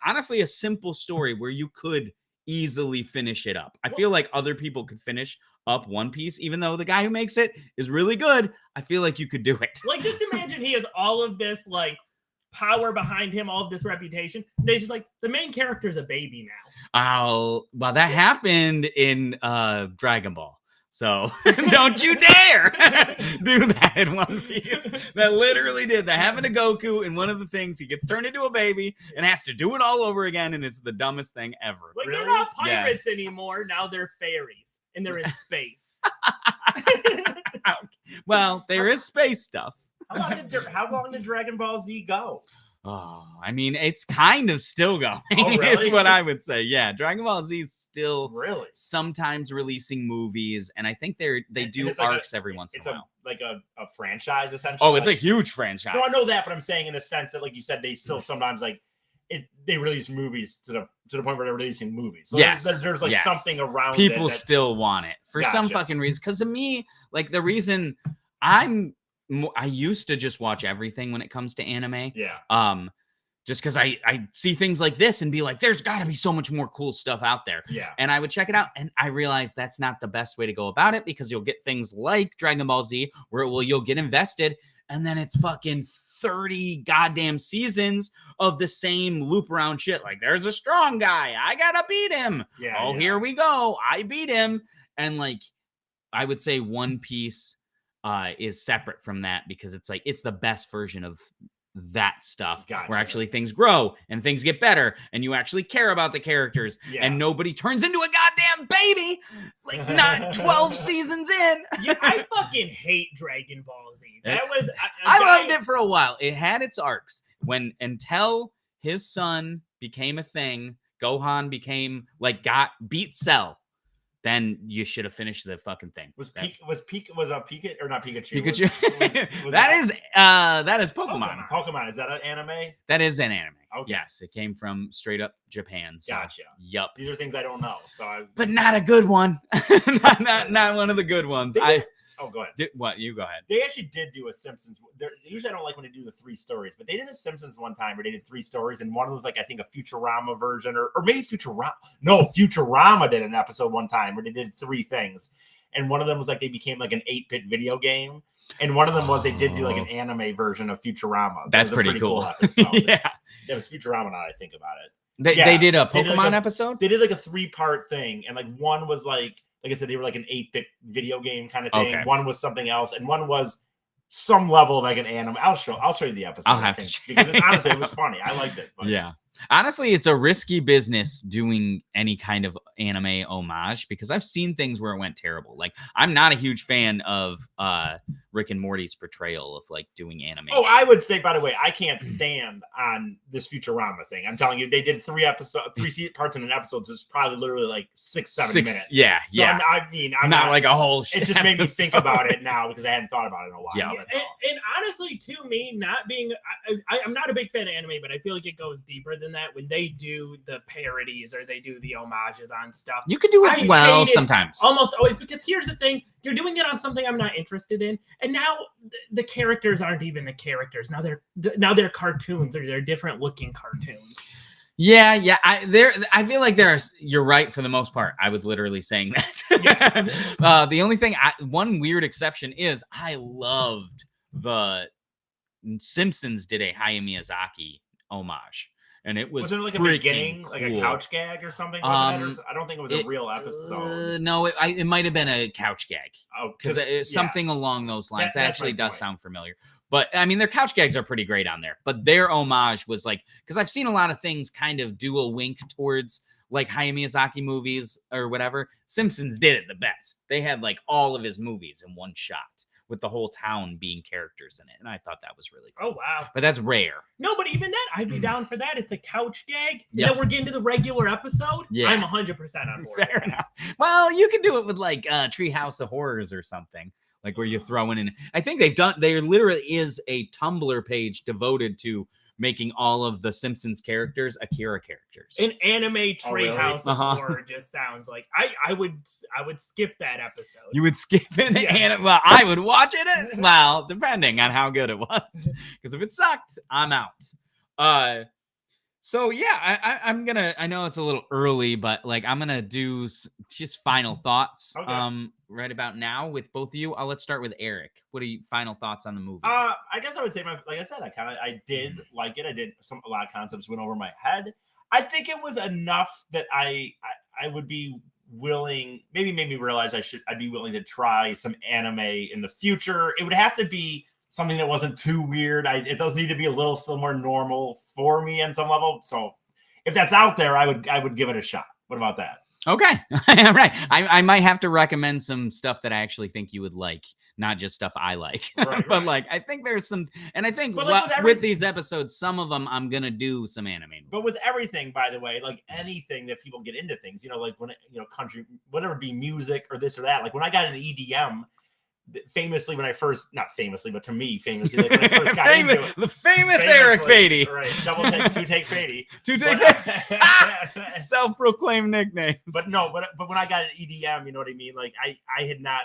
B: honestly, a simple story where you could easily finish it up. I feel like other people could finish up One Piece, even though the guy who makes it is really good. I feel like you could do it.
D: Like, just imagine he has all of this like power behind him, all of this reputation. They just like, the main character's a baby now.
B: Well, that happened in Dragon Ball. So don't you dare do that in One Piece. That literally did. That happened to Goku, and one of the things, he gets turned into a baby and has to do it all over again, and it's the dumbest thing ever.
D: Like, they're not pirates anymore. Now they're fairies, and they're in space.
B: Well, there is space stuff.
C: How long did Dragon Ball Z go?
B: Oh, I mean, it's kind of still going.
C: Oh, really?
B: Is what I would say. Yeah, Dragon Ball Z is still
C: really
B: sometimes releasing movies, and I think they do arcs every once in a while.
C: like a franchise essentially.
B: Oh, it's a huge franchise.
C: No, I know that, but I'm saying in a sense that, like you said, they still sometimes like they release movies to the point where they're releasing movies. So
B: yes,
C: there's like something around
B: people
C: it that,
B: still want it for some fucking reason. Because to me, like the reason I used to just watch everything when it comes to anime.
C: Yeah.
B: Just because I see things like this and be like, there's got to be so much more cool stuff out there.
C: Yeah.
B: And I would check it out. And I realized that's not the best way to go about it, because you'll get things like Dragon Ball Z where you'll get invested. And then it's fucking 30 goddamn seasons of the same loop around shit. Like, there's a strong guy. I got to beat him.
C: Yeah.
B: Oh, here we go. I beat him. And like, I would say One Piece is separate from that, because it's like, it's the best version of that stuff.
C: Gotcha.
B: Where actually things grow and things get better and you actually care about the characters, and nobody turns into a goddamn baby like not 12 seasons in.
D: Yeah, I fucking hate Dragon Ball Z. That was
B: I loved it for a while. It had its arcs until his son became a thing. Gohan became beat Cell. Then you should have finished the fucking thing.
C: Was Pikachu or not Pikachu?
B: Pikachu.
C: Was
B: that is Pokemon.
C: Pokemon. Is that an anime?
B: That is an anime.
C: Okay.
B: Yes, it came from straight up Japan. So,
C: Gotcha.
B: Yup.
C: These are things I don't know.
B: But not a good one. not one of the good ones.
C: Oh, go ahead.
B: You go ahead.
C: They actually did do a Simpsons. Usually I don't like when they do the 3 stories, but they did a Simpsons one time where they did 3 stories, and one of them was like, I think, a Futurama version, or maybe Futurama. No, Futurama did an episode one time where they did 3 things. And one of them was like they became like an 8-bit video game. And one of them was they did do like an anime version of Futurama.
B: That's pretty cool.
C: Episode.
B: Yeah.
C: It was Futurama now I think about it.
B: They did a Pokemon episode?
C: They did like a 3-part thing. And like one was like I said, they were like an 8-bit video game kind of thing.
B: Okay.
C: One was something else, and one was some level of like an anime. I'll show you the episode.
B: I'll have to
C: because honestly, it was funny. I liked it. But.
B: Yeah. Honestly, it's a risky business doing any kind of anime homage, because I've seen things where it went terrible. Like, I'm not a huge fan of Rick and Morty's portrayal of like doing anime.
C: Oh, I would say, by the way, I can't stand on this Futurama thing. I'm telling you, they did 3 parts in an episode, so it's probably literally like 6-7 minutes.
B: Yeah,
C: so
B: yeah.
C: I'm
B: not like a whole
C: shit. It just made me think about it now because I hadn't thought about it in a while.
B: Yeah.
D: And honestly, to me, not being, I'm not a big fan of anime, but I feel like it goes deeper than that when they do the parodies or they do the homages on stuff.
B: You can do it well sometimes.
D: Almost always, because here's the thing. You're doing it on something I'm not interested in. And now the characters aren't even the characters. Now they're cartoons, or they're different looking cartoons.
B: Yeah. I feel like you're right for the most part. I was literally saying that. Yes. The only thing, one weird exception is I loved the Simpsons did a Hayao Miyazaki homage. And it was
C: it like a beginning,
B: cool.
C: like a couch gag or something? I don't think it was a real episode.
B: No, it might have been a couch gag.
C: Oh,
B: because something along those lines. That actually does sound familiar. But I mean, their couch gags are pretty great on there. But their homage was like, because I've seen a lot of things kind of do a wink towards like Hayao Miyazaki movies or whatever. Simpsons did it the best. They had like all of his movies in one shot, with the whole town being characters in it. And I thought that was really cool.
D: Oh, wow.
B: But that's rare.
D: No, but even that, I'd be down for that. It's a couch gag. Yep. Then we're getting to the regular episode. Yeah. I'm 100% on board.
B: Fair enough. Well, you can do it with like Treehouse of Horrors or something. Like where you throw in. I think there literally is a Tumblr page devoted to making all of the Simpsons characters Akira characters.
D: An anime Treehouse of Horror just sounds like I would skip that episode.
B: You would skip it? Yes. Well, I would watch it. Well, depending on how good it was. Because if it sucked, I'm out. So yeah, I'm gonna. I know it's a little early, but like I'm gonna do just final thoughts. Okay. Right about now with both of you. Let's start with Eric. What are your final thoughts on the movie?
C: I guess I would say, like I said, I did like it. A lot of concepts went over my head. I think it was enough that I would be willing. Maybe made me realize I'd be willing to try some anime in the future. It would have to be something that wasn't too weird. It does need to be a little still more normal for me on some level. So if that's out there, I would give it a shot. What about that?
B: Okay. Right. I might have to recommend some stuff that I actually think you would like, not just stuff I like. Right, but like, I think there's some, and I think with these episodes, some of them I'm going to do some anime movies.
C: But with everything, by the way, like anything that people get into things, like when, country, whatever it be music or this or that, like when I got into EDM, famously when I first, not famously, but to me famously, like when I first got into it.
B: The famous Eric Fady.
C: Right. Double take, two take Fady.
B: Self-proclaimed nicknames.
C: But when I got an EDM, you know what I mean? Like I had not,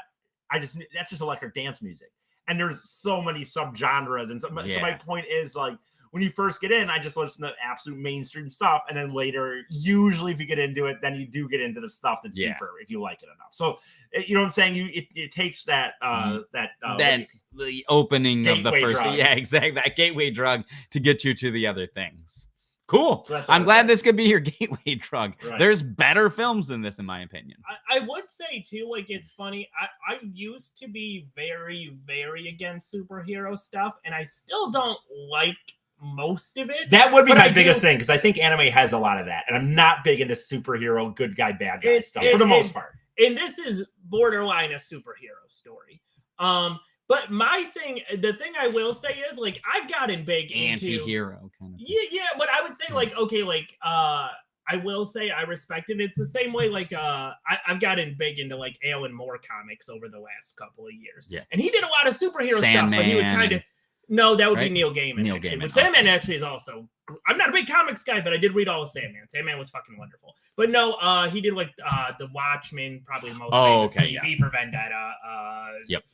C: that's just electric dance music. And there's so many subgenres. And so my point is, like, when you first get in, I just listen to absolute mainstream stuff. And then later, usually if you get into it, then you do get into the stuff that's deeper if you like it enough. So, you know what I'm saying? It takes that
B: the opening of the first,
C: drug.
B: exactly, that gateway drug to get you to the other things. Cool.
C: So
B: I'm glad this could be your gateway drug.
C: Right.
B: There's better films than this, in my opinion.
D: I would say too, like, it's funny. I used to be very, very against superhero stuff, and I still don't like most of it.
C: That would be my biggest thing, because I think anime has a lot of that, and I'm not big into superhero good guy bad guy stuff for the most part.
D: And this is borderline a superhero story. But the thing I will say is, like, I've gotten big into
B: anti-hero kind of thing.
D: Yeah, but I would say, like, okay, like, I will say I respect it. It's the same way, like, I've gotten big into, like, Alan Moore comics over the last couple of years.
B: Yeah.
D: And he did a lot of superhero
B: Sandman,
D: stuff, but he would kind of, no, that would be Neil Gaiman.
B: Neil
D: actually.
B: Gaiman.
D: Which Sandman actually is also, I'm not a big comics guy, but I did read all of Sandman. Sandman was fucking wonderful. But no, he did, like, The Watchmen, probably most famously, V for Vendetta.
B: Yep.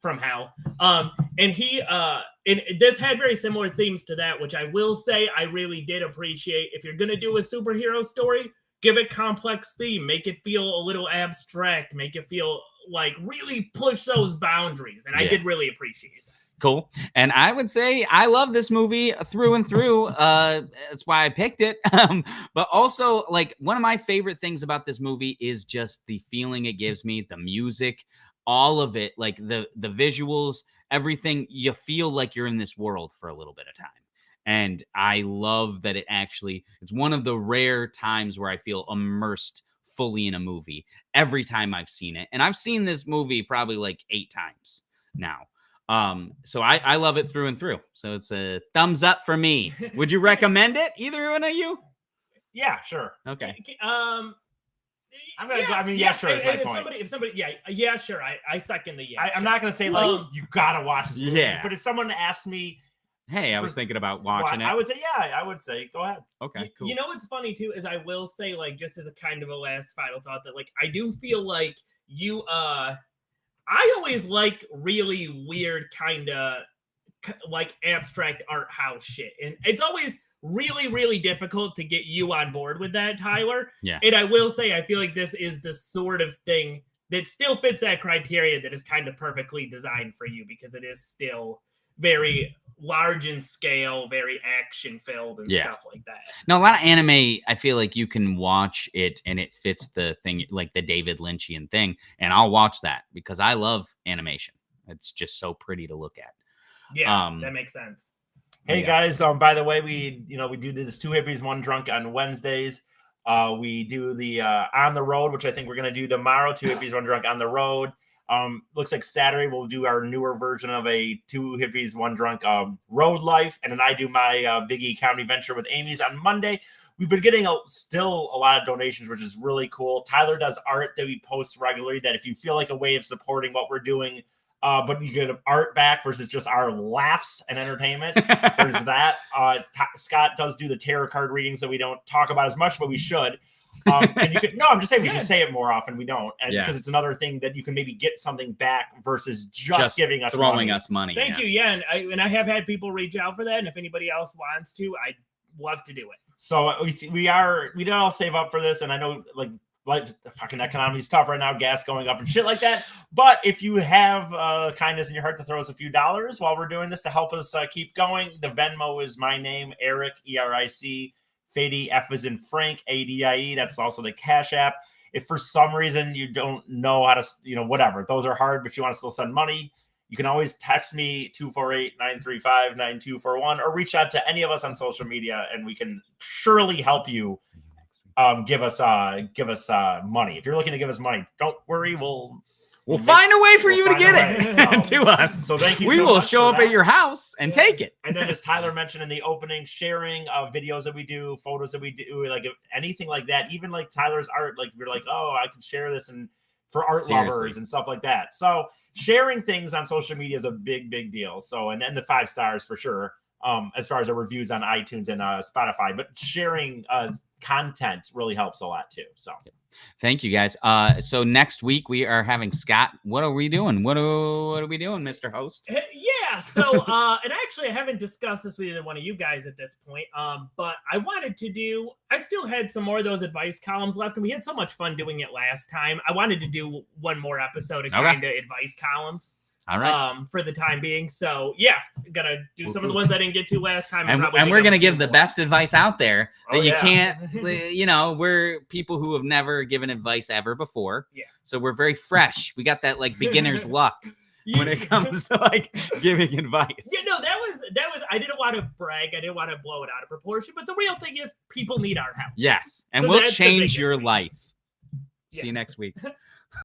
D: From Hell. And he and this had very similar themes to that, which I will say I really did appreciate. If you're gonna do a superhero story, give it complex theme, make it feel a little abstract, make it feel like really push those boundaries. And I did really appreciate that.
B: Cool. And I would say I love this movie through and through. That's why I picked it. But also, like, one of my favorite things about this movie is just the feeling it gives me, the music, all of it, like the visuals, everything. You feel like you're in this world for a little bit of time. And I love that it's one of the rare times where I feel immersed fully in a movie every time I've seen it. And I've seen this movie probably like 8 times now. So I love it through and through. So it's a thumbs up for me. Would you recommend it? Either one of you?
C: Yeah, sure.
B: Okay.
C: I'm gonna go. I mean, sure is my point.
D: If somebody, sure. I second the
C: I'm not gonna say like you gotta watch this movie.
B: Yeah.
C: But if someone asked me,
B: hey, I was thinking about watching it,
C: I would say, I would say, go ahead.
B: Okay, cool.
D: You know what's funny too is I will say, like, just as a kind of a last final thought, that, like, I do feel like you I always like really weird kind of like abstract art house shit, and it's always really, really difficult to get you on board with that, Tyler.
B: Yeah.
D: And I will say, I feel like this is the sort of thing that still fits that criteria, that is kind of perfectly designed for you, because it is still very large in scale, very action filled and stuff like that.
B: Now, a lot of anime, I feel like you can watch it and it fits the thing, like the David Lynchian thing. And I'll watch that because I love animation. It's just so pretty to look at.
D: Yeah, that makes sense.
C: Hey guys, by the way, we do this 2 Hippies, 1 Drunk on Wednesdays. We do the On the Road, which I think we're going to do tomorrow, 2 Hippies, 1 Drunk on the Road. Looks like Saturday we'll do our newer version of a 2 Hippies, 1 Drunk road life. And then I do my Biggie comedy venture with Amy's on Monday. We've been getting still a lot of donations, which is really cool. Tyler does art that we post regularly, that if you feel like a way of supporting what we're doing, but you get art back versus just our laughs and entertainment. There's that. Scott does do the tarot card readings that we don't talk about as much, but we should. And you could, I'm just saying we should say it more often. We don't. And because it's another thing that you can maybe get something back versus just giving us
B: throwing us money.
D: Thank you. Yeah. And I have had people reach out for that. And if anybody else wants to, I'd love to do it.
C: So we did all save up for this. And I know like the fucking economy is tough right now, gas going up and shit like that. But if you have kindness in your heart to throw us a few dollars while we're doing this to help us keep going, the Venmo is my name, Eric, ERIC, Fady, F as in Frank, ADIE. That's also the Cash App. If for some reason you don't know how to, whatever, those are hard, but you want to still send money, you can always text me 248-935-9241 or reach out to any of us on social media, and we can surely help you. Give us money. If you're looking to give us money, don't worry. We'll
B: find a way for you to get it to us.
C: So thank you.
B: We will show up at your house and take it.
C: And then, as Tyler mentioned in the opening, sharing videos that we do, photos that we do, like anything like that, even like Tyler's art, like you're like, oh, I can share this and for art
B: Seriously.
C: lovers and stuff like that. So sharing things on social media is a big deal. So, and then the 5 stars for sure. As far as our reviews on iTunes and Spotify, but sharing content really helps a lot too. So
B: thank you guys. So next week we are having Scott. What are we doing? What are we doing, Mr. Host?
D: Yeah, so and actually I haven't discussed this with either one of you guys at this point. But I still had some more of those advice columns left, and we had so much fun doing it last time. I wanted to do one more episode of kind of advice columns.
B: All right.
D: For the time being. So yeah, gonna do some of the ones I didn't get to last time.
B: And we're gonna give the best advice out there that you can't, we're people who have never given advice ever before.
D: Yeah.
B: So we're very fresh. We got that like beginner's luck when it comes to like giving advice.
D: Yeah, no, that was I didn't want to brag. I didn't want to blow it out of proportion. But the real thing is people need our help.
B: Yes. And
D: So
B: we'll
D: that's the
B: change
D: biggest
B: your
D: reason.
B: life.
D: Yes.
B: See you next week.